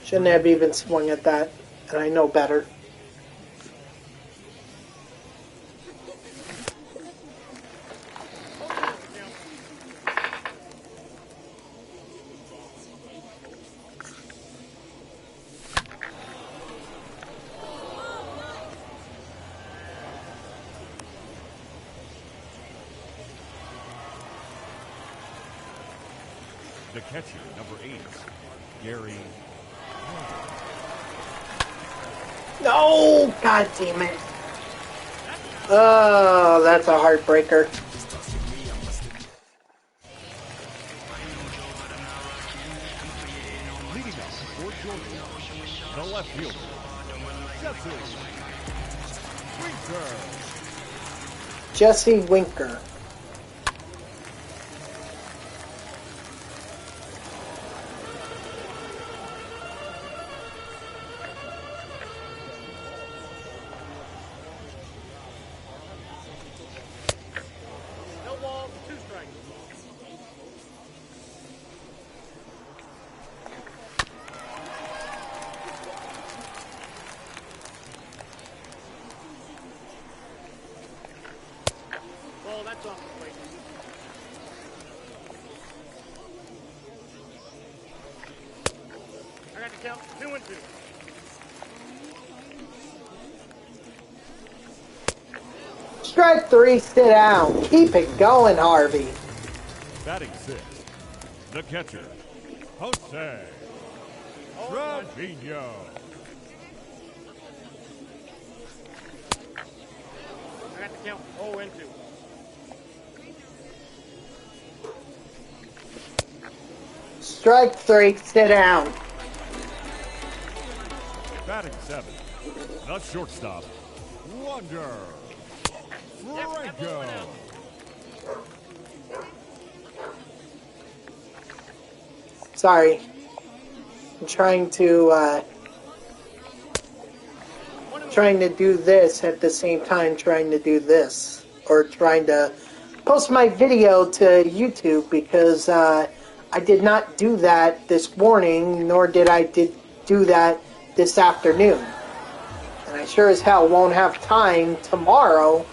Shouldn't have even swung at that, and I know better. The catcher, number 8, Gary. No! God damn it. Oh, that's a heartbreaker. Leading up for Georgia, the left fielder, Jesse Winker. No balls, 2 strikes. Ball, that's off the plate. I got to count 2 and 2. Strike 3, sit down. Keep it going, Harvey. Batting 6, the catcher, Jose Trevino. I got to count 0 and 2. Strike 3, sit down. Batting 7, the shortstop, Wonder Franco. Sorry. I'm trying to do this at the same time trying to do this. Or trying to post my video to YouTube because I did not do that this morning, nor did I do that this afternoon. And I sure as hell won't have time tomorrow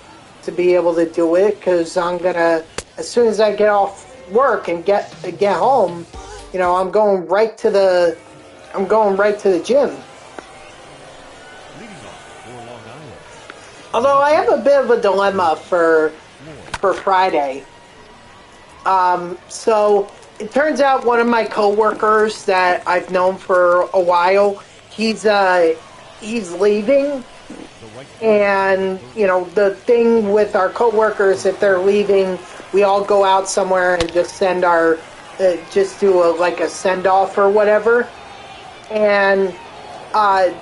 to be able to do it because I'm gonna, as soon as I get off work and get home, you know, I'm going right to the gym. Although I have a bit of a dilemma for Friday. So it turns out one of my coworkers that I've known for a while, he's leaving. And, you know, the thing with our coworkers, if they're leaving, we all go out somewhere and just send our, just do a send-off or whatever. And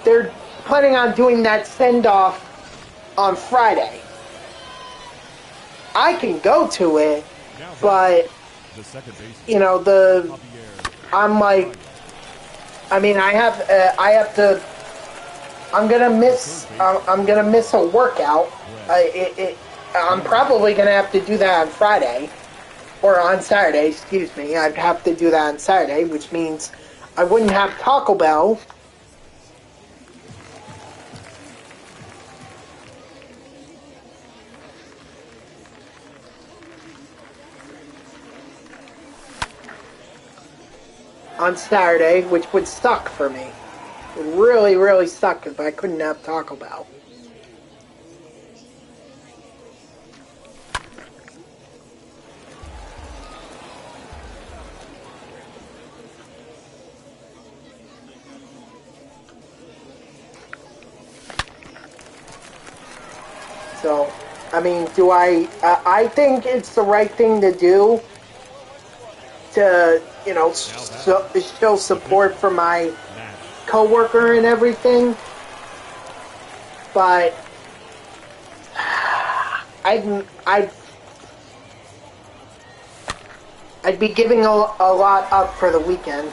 they're planning on doing that send-off on Friday. I can go to it, but, you know, I'm like, I mean, I have to, I'm gonna miss a workout. I'm probably gonna have to do that on Friday, or on Saturday, excuse me. I'd have to do that on Saturday, which means I wouldn't have Taco Bell. On Saturday, which would suck for me. It would really, really suck if I couldn't have Taco Bell. So, I mean, I think it's the right thing to do to, you know, show support for my coworker and everything, but I'd be giving a lot up for the weekend.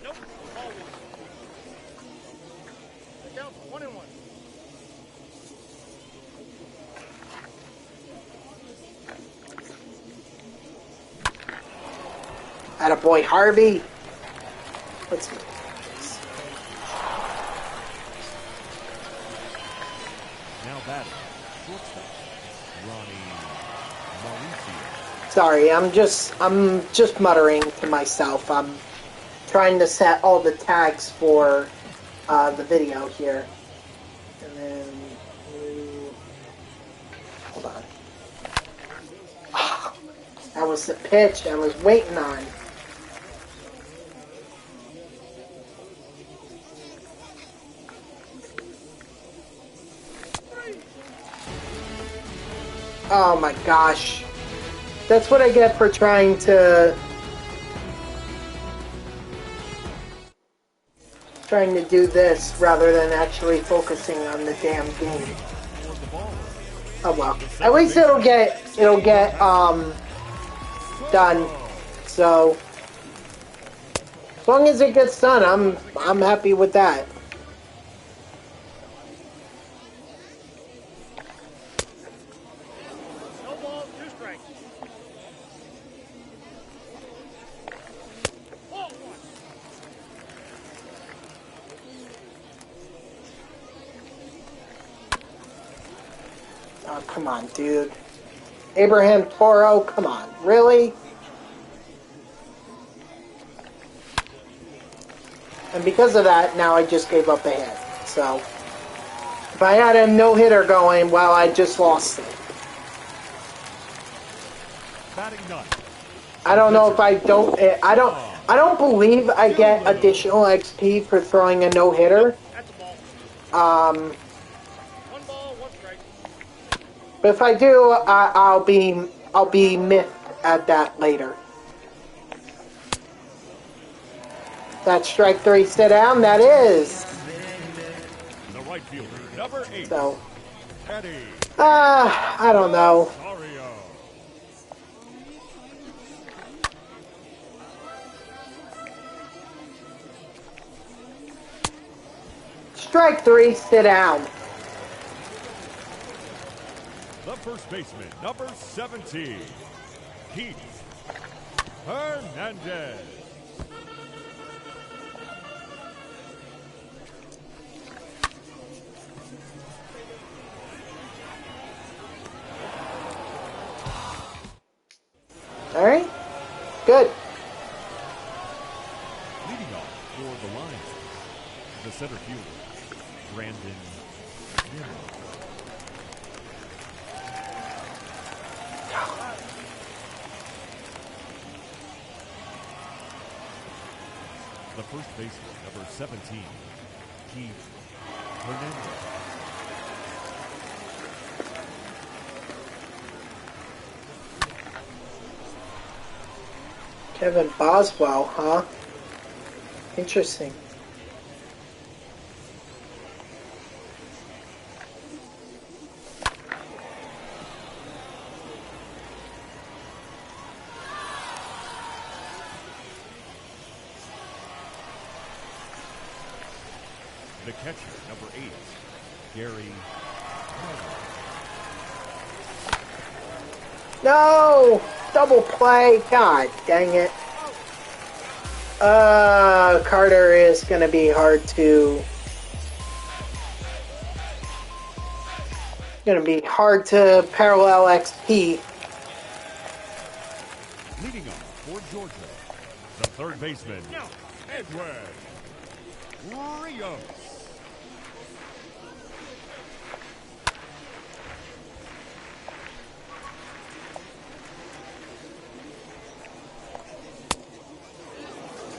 Nope. Ball 1. The count's 1 and 1. Attaboy Harvey. Let's see. Now batting, shortstop, Ronnie. Sorry, I'm just muttering to myself. I'm trying to set all the tags for the video here. And then hold on. That was the pitch I was waiting on. Oh my gosh. That's what I get for trying to do this rather than actually focusing on the damn game. Oh well. At least it'll get done. So as long as it gets done, I'm happy with that. No balls, 2 strikes. Ball 1. Oh, come on, dude. Abraham Toro, come on. Really? And because of that, now I just gave up a hit. So, if I had a no-hitter going, well, I just lost it. Batting none. I don't know if I don't believe I get additional XP for throwing a no-hitter. That's a ball. 1 ball, 1 strike. But if I do, I'll be miffed at that later. That's strike 3, sit down. That is. The right fielder, number 8. So, Eddie. I don't know. Rosario. Strike 3, sit down. The first baseman, number 17, Keith Hernandez. All right. Good. Leading off for the Lions, the center fielder, Brandon Nimmo. The first baseman, number 17, Keith Hernandez. Kevin Boswell, huh? Interesting. The catcher, number 8, Gary. No! Double play. God dang it. Carter is going to be hard to... Going to be hard to parallel XP. Leading off for Georgia, the third baseman, Edwin Rios.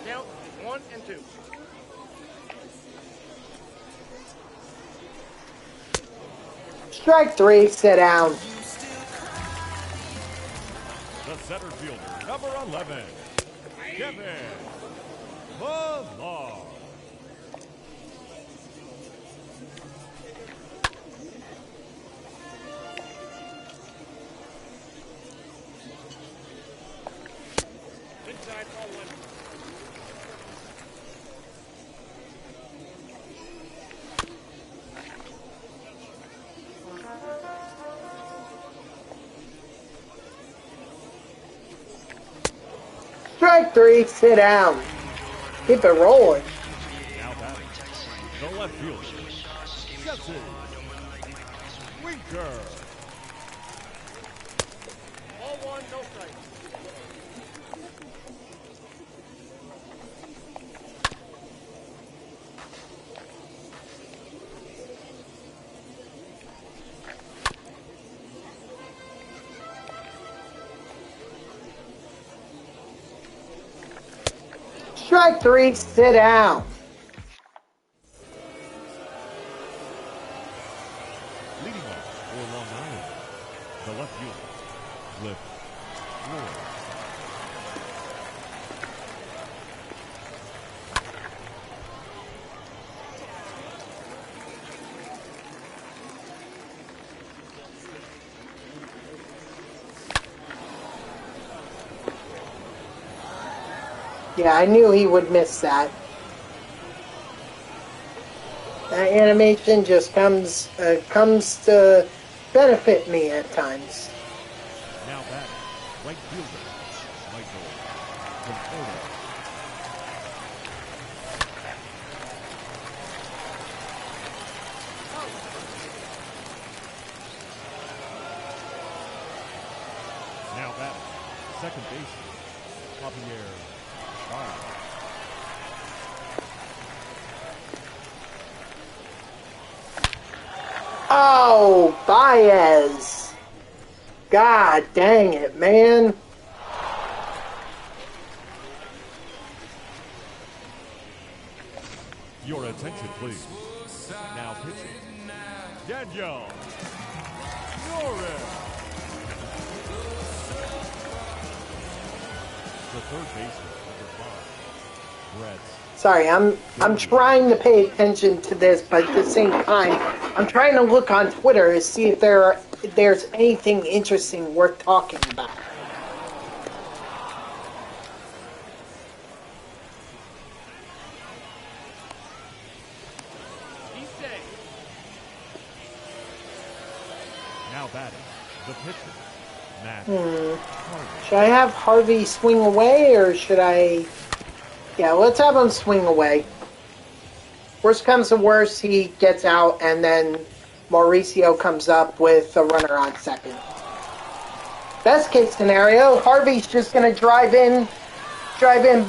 Down 1 and 2. Strike 3, sit down. The center fielder, number 11, Chavez. Law. Inside ball 1. Strike 3, sit down. Keep it rolling. Now batting, the left fielder, Jesse Winker. Ball 1, no strikes. Strike three, sit down. Leading off for Long Island, the left fielder, Flip Floyd. Yeah, I knew he would miss that. That animation just comes to benefit me at times. Now batting, right fielder, Michael Piazza. Now batting, second baseman, Javier. Oh, Baez. God dang it, man. Your attention, please. Now pitching, Daniel Norris. The third baseman, number 5, Brett. Sorry, I'm trying to pay attention to this, but at the same time, I'm trying to look on Twitter to see if there's anything interesting worth talking about. Now batting, the pitcher, Matt Harvey. Should I have Harvey swing away, or should I... Yeah, let's have him swing away. Worst comes to worst, he gets out, and then Mauricio comes up with a runner on second. Best case scenario, Harvey's just going to drive in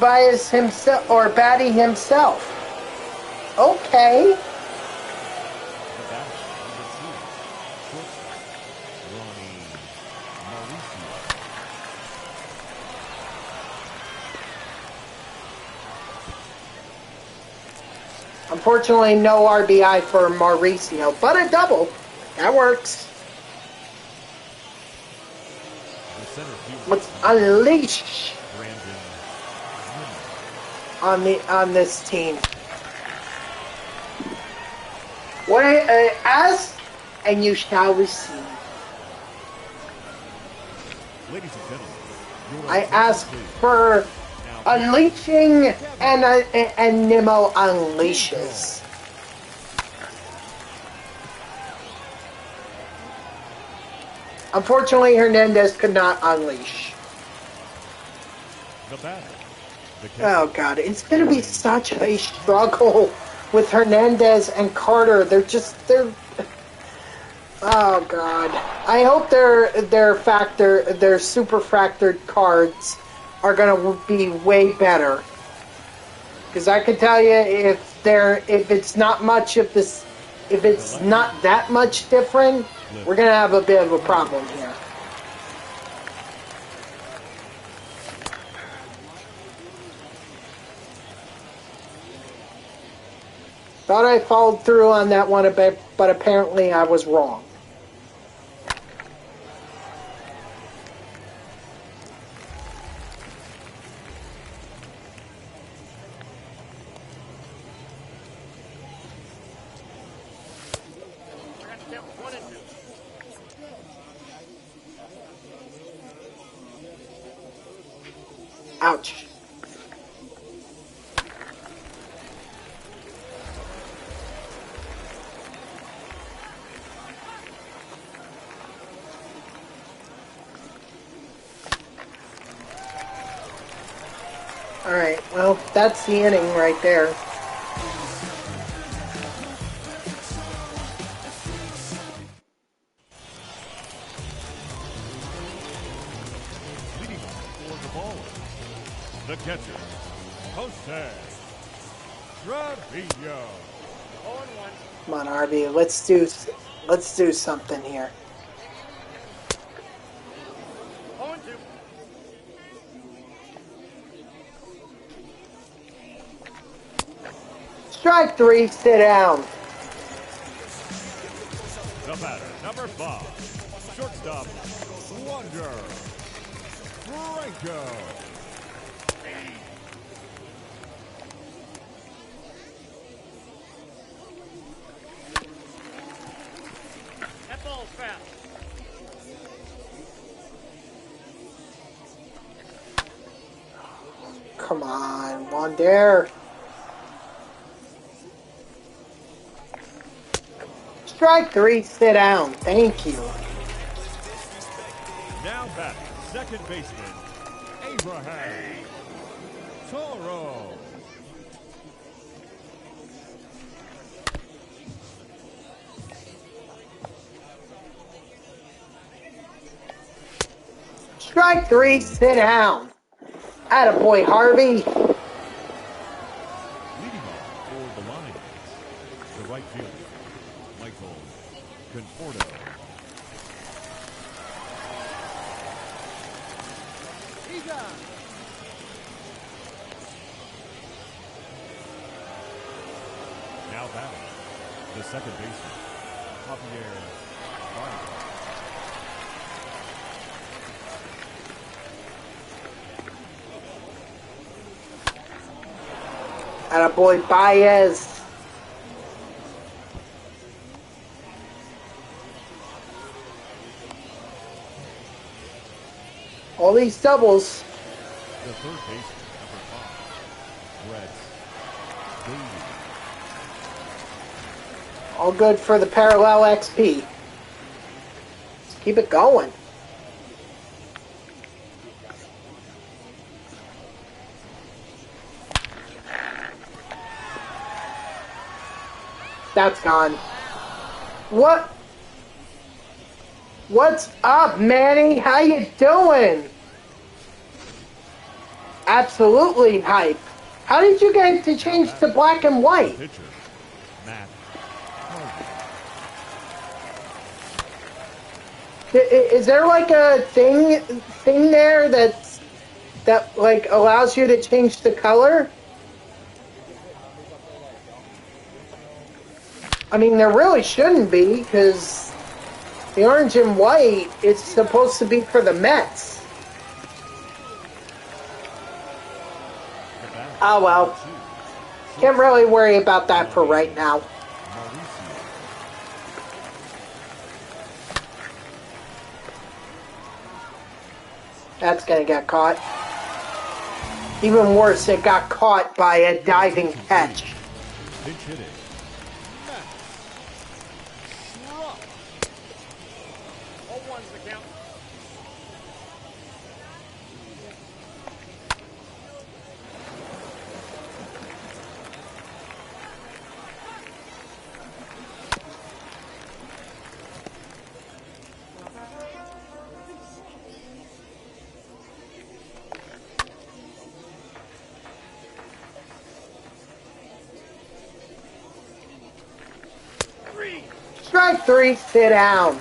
Baez himself, or Batty himself. Okay. The batter, number 2, shortstop, Mauricio. Unfortunately, no RBI for Mauricio, but a double. That works. The center fielder, Let's unleash Brandon on this team. What ask and you shall receive. Ladies and gentlemen, your I attention, ask please. for Now, unleashing and Nimmo unleashes. Unfortunately, Hernandez could not unleash. the batter, the catcher, Oh God, it's going to be such a struggle with Hernandez and Carter. They're oh God. I hope their superfractored cards are going to be way better. Because I can tell you, if it's not that much different, we're going to have a bit of a problem here. Thought I followed through on that one a bit, but apparently I was wrong. Ouch. Alright, well, that's the inning right there. leading off for the ball, the catcher, Jose Trevino. 0-1. Come on, Harvey, let's do something here. 0-2. Strike three, sit down. The batter, number 5, shortstop, Wander Franco. That ball's foul. Come on, Wander. Strike three, sit down. Thank you. Now batting, second baseman, Abraham Toro. Strike three, sit down. Attaboy, Harvey. Leading off for the Lions, the right fielder, Michael Conforto. Now batting, the second baseman, Javier Harvey. Attaboy, Baez. All these doubles. The third baseman, number 5, Brett Davies. All good for the parallel XP. Let's keep it going. That's gone. What? What's up, Manny? How you doing? Absolutely hype. How did you get to change to black and white? Pitcher, Matt Harvey. Is there like a thing there that like allows you to change the color? I mean, there really shouldn't be, because the orange and white is supposed to be for the Mets. Oh well. Can't really worry about that for right now. That's gonna get caught. Even worse, it got caught by a diving catch. Pinch hitting. All one's the count. Three. Strike three, sit down.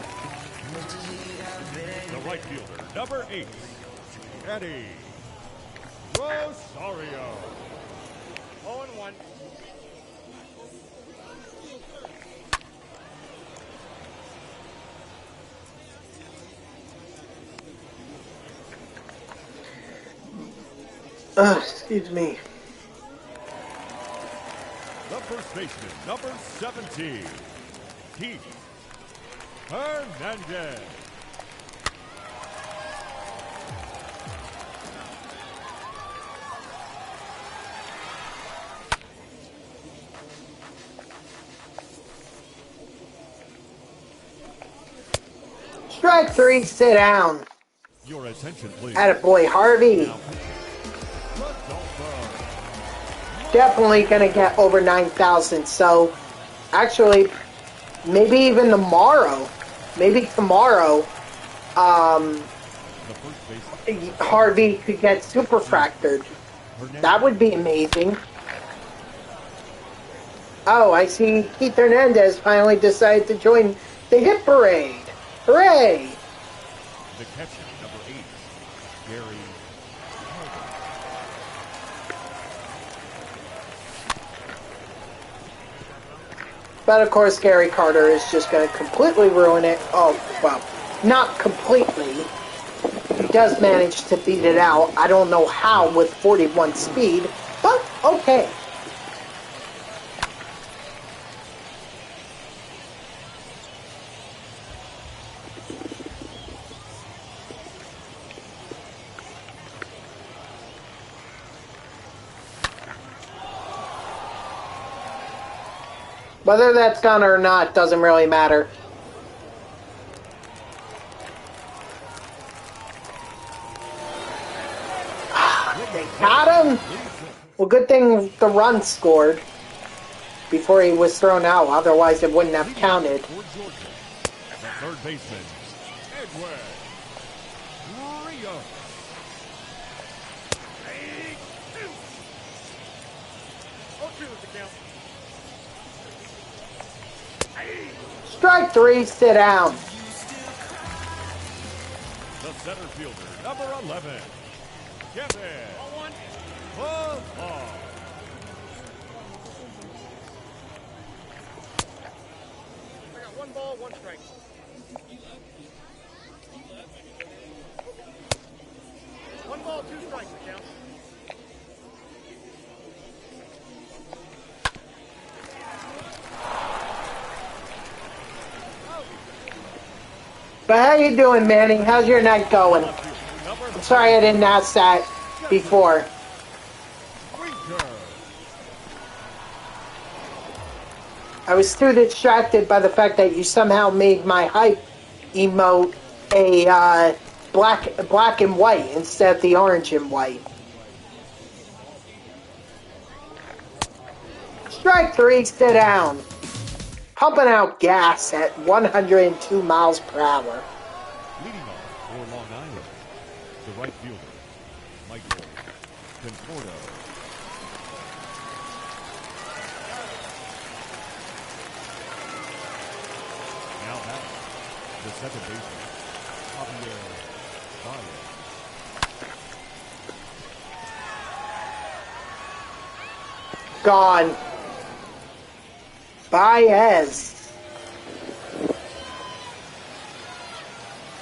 The right fielder, number 8, Eddie Rosario. 0-1. Excuse me. The first baseman, number 17, Keith Hernandez. Strike three, sit down. Your attention, please. Attaboy, Harvey. Now, Rodolfo. Definitely gonna get over 9,000. So, actually, maybe even tomorrow. Maybe tomorrow, The first baseman, Harvey could get superfractored. That would be amazing. Oh, I see Keith Hernandez finally decided to join the hit parade. Hooray! the catcher, number 8, Gary Harvey. But of course, Gary Carter is just going to completely ruin it. Oh, well, not completely. He does manage to beat it out. I don't know how with 41 speed, but okay. Whether that's done or not doesn't really matter. They got him! Well, good thing the run scored before he was thrown out. Otherwise, it wouldn't have counted. The third baseman, Edward Rio. Strike three, sit down. The center fielder, number 11, Chavez. I got 1 ball, 1 strike. One ball, 2 strikes, it counts. But how you doing, Manny? How's your night going? I'm sorry I didn't ask that before. I was too distracted by the fact that you somehow made my hype emote a black and white instead of the orange and white. Strike three, sit down. Pumping out gas at 102 miles per hour. Leading off for Long Island, the right fielder, Michael Conforto. Now back, the second baseman, Javier Baez. Gone. Baez.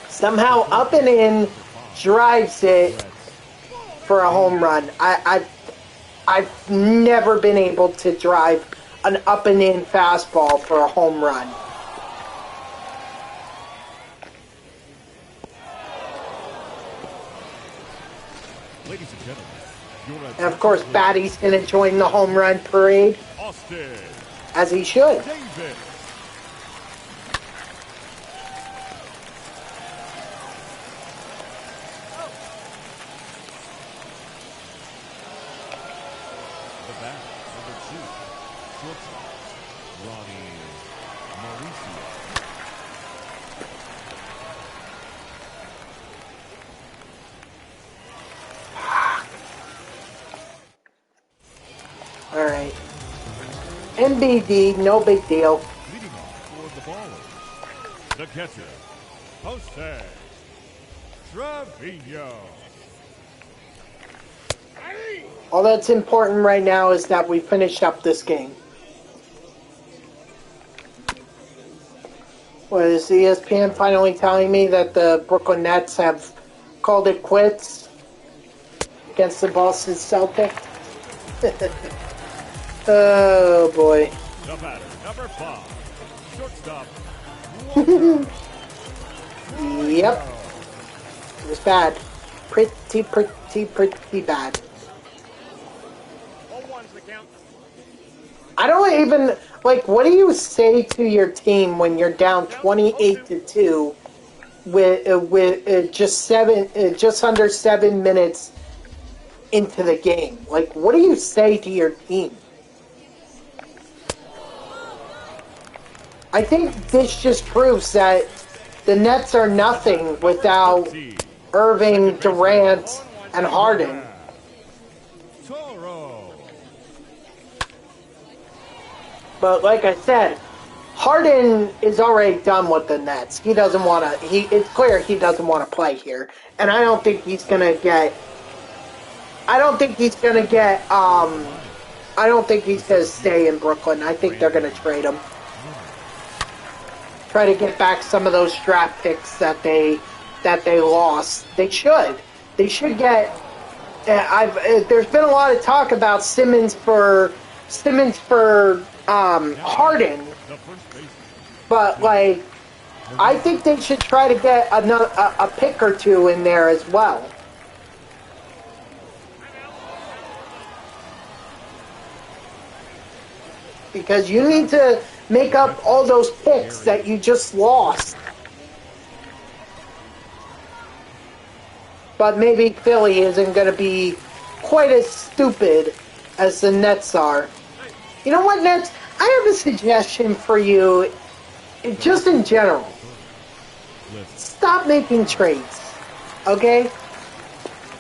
Somehow up and in, drives it for a home run. I've never been able to drive an up and in fastball for a home run. Ladies and gentlemen, And of course, Batty's going to join the home run parade, Austin as he should. Davis. The bat, number 2, shortstop, Ronnie Mauricio. Alright. NBD, no big deal. Leading off for the baller, the catcher, Jose Trevino. All that's important right now is that we finish up this game. What is ESPN finally telling me that the Brooklyn Nets have called it quits against the Boston Celtics? Oh boy. The batter, number 5, shortstop. Yep. It was bad. Pretty bad. All ones the count. I don't even, like, what do you say to your team when you're down 28-2 with just under 7 minutes into the game? Like, what do you say to your team? I think this just proves that the Nets are nothing without Irving, Durant, and Harden. Toro. But like I said, Harden is already done with the Nets. He doesn't want to. It's clear he doesn't want to play here, and I don't think he's gonna get. I don't think he's gonna stay in Brooklyn. I think they're gonna trade him. try to get back some of those draft picks that they lost. They should. They should get. There's been a lot of talk about Simmons for Harden, but like I think they should try to get a pick or two in there as well. Because you need to make up all those picks that you just lost. But maybe Philly isn't going to be quite as stupid as the Nets are. You know what, Nets? I have a suggestion for you, just in general. Stop making trades, okay?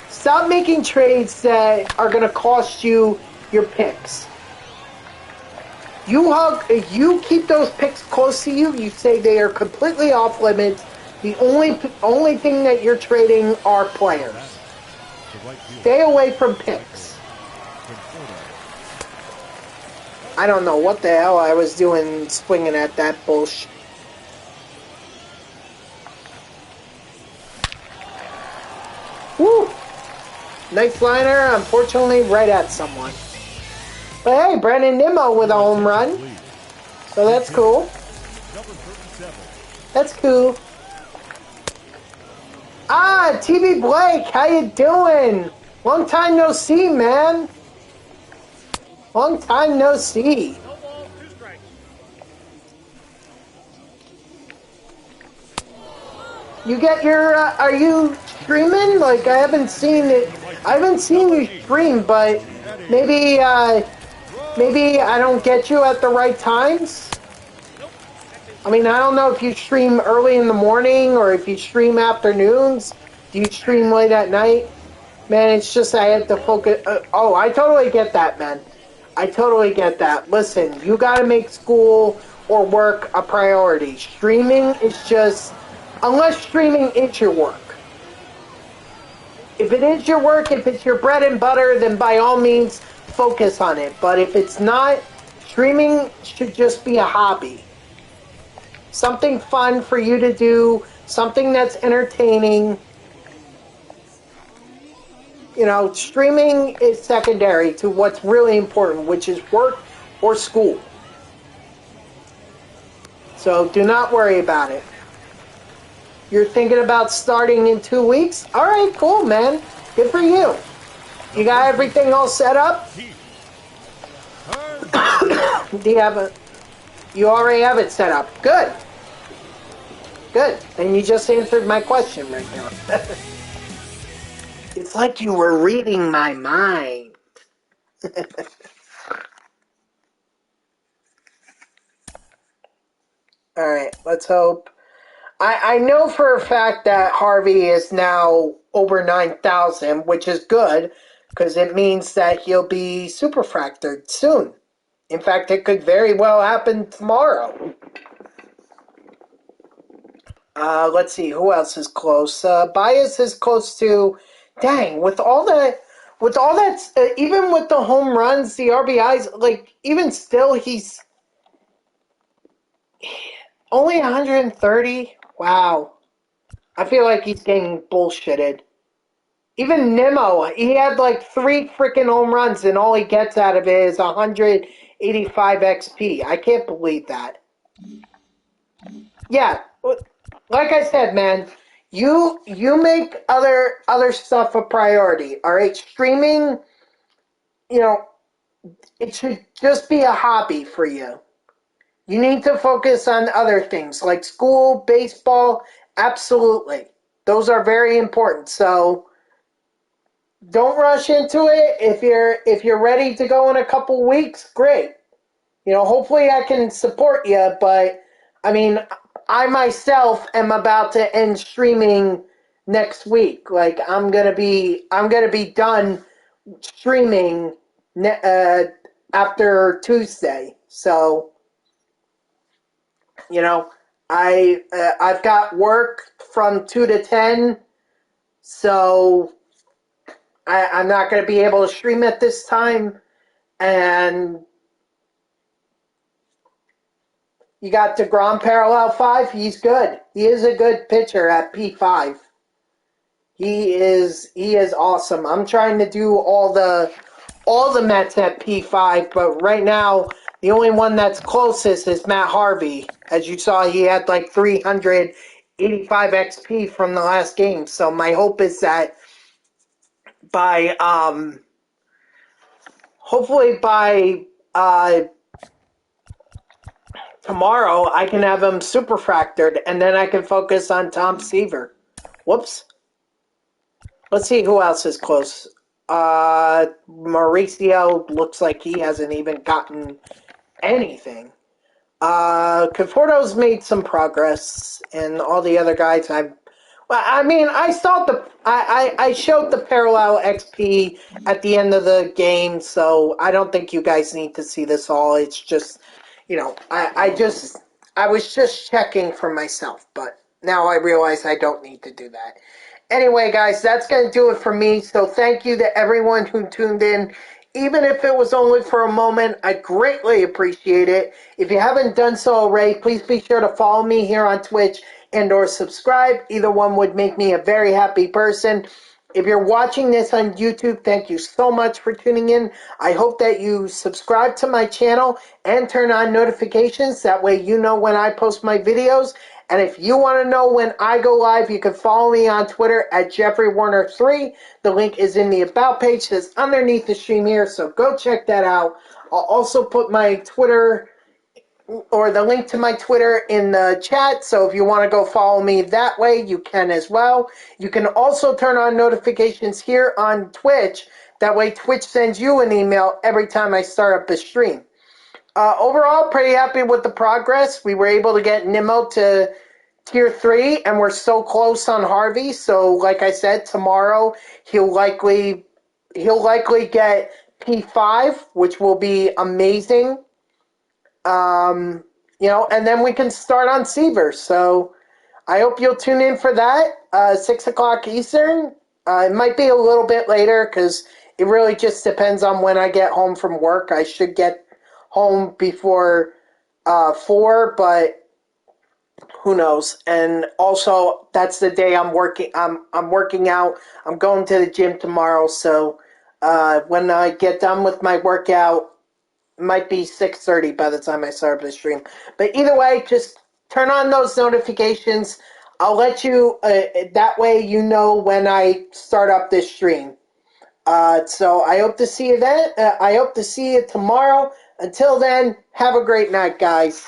Stop making trades that are going to cost you your picks. You keep those picks close to you. You say they are completely off limits. The only thing that you're trading are players. Stay away from picks. I don't know what the hell I was doing swinging at that bullshit. Woo! Nice liner, unfortunately right at someone. But hey, Brandon Nimmo with a home run. So that's cool. That's cool. Ah, TV Blake, how you doing? Long time no see, man. Long time no see. No ball, 2 strikes. You get your, are you streaming? Like, I haven't seen it. I haven't seen you stream, but maybe I don't get you at the right times. I mean, I don't know if you stream early in the morning or if you stream afternoons. Do you stream late at night? Man, it's just I have to focus. Oh, I totally get that, man. I totally get that. Listen, you got to make school or work a priority. Streaming is just, unless streaming is your work. If it is your work, if it's your bread and butter, then by all means, focus on it. But if it's not, streaming should just be a hobby. Something fun for you to do, something that's entertaining. You know, streaming is secondary to what's really important, which is work or school. So do not worry about it. You're thinking about starting in 2 weeks? All right, cool, man. Good for you. You got everything all set up? Do you have you already have it set up? Good. Good. And you just answered my question right now. It's like you were reading my mind. Alright, let's hope. I know for a fact that Harvey is now over 9,000, which is good, because it means that he'll be superfractored soon. In fact, it could very well happen tomorrow. Let's see, who else is close? Bias is close to... Dang, with all that, even with the home runs, the RBIs, like, even still, he's only 130? Wow. I feel like he's getting bullshitted. Even Nimmo, he had like 3 freaking home runs, and all he gets out of it is 185 XP. I can't believe that. Yeah, like I said, man, you make other stuff a priority. All right, streaming, you know, it should just be a hobby for you. You need to focus on other things like school, baseball. Absolutely, those are very important. So don't rush into it. If you're ready to go in a couple weeks, great. You know, hopefully I can support you. But I mean, I myself am about to end streaming next week. Like I'm gonna be done streaming after Tuesday. So, you know, I've got work from 2 to 10, so I'm not gonna be able to stream at this time, and You got DeGrom parallel 5. He's good. He is a good pitcher at P5. He is awesome. I'm trying to do all the Mets at P5, but right now the only one that's closest is Matt Harvey. As you saw, he had like 385 XP from the last game. So my hope is that by hopefully by tomorrow I can have him superfractored, and then I can focus on Tom Seaver. Whoops. Let's see who else is close. Mauricio looks like he hasn't even gotten anything. Conforto's made some progress, and all the other guys I showed the parallel XP at the end of the game, so I don't think you guys need to see this all. It's just, I was just checking for myself, but now I realize I don't need to do that. Anyway, guys, that's going to do it for me. So thank you to everyone who tuned in. Even if it was only for a moment, I greatly appreciate it. If you haven't done so already, please be sure to follow me here on Twitch and or subscribe. Either one would make me a very happy person. If you're watching this on YouTube, thank you so much for tuning in. I hope that you subscribe to my channel and turn on notifications. That way you know when I post my videos. And if you want to know when I go live, you can follow me on Twitter at JeffreyWarner3. The link is in the About page that's underneath the stream here, so go check that out. I'll also put my Twitter, or the link to my Twitter, in the chat, so if you want to go follow me that way, you can as well. You can also turn on notifications here on Twitch. That way Twitch sends you an email every time I start up a stream. Overall, pretty happy with the progress. We were able to get Nimmo to Tier 3, and we're so close on Harvey. So, like I said, tomorrow he'll likely get P5, which will be amazing. And then we can start on Seaver. So, I hope you'll tune in for that, 6 o'clock Eastern. It might be a little bit later because it really just depends on when I get home from work. I should get home before 4, but who knows? And also, that's the day I'm working. I'm working out. I'm going to the gym tomorrow, so when I get done with my workout, it might be 6:30 by the time I start the stream. But either way, just turn on those notifications. I'll let you. That way, you know when I start up this stream. So I hope to see you then. I hope to see you tomorrow. Until then, have a great night, guys.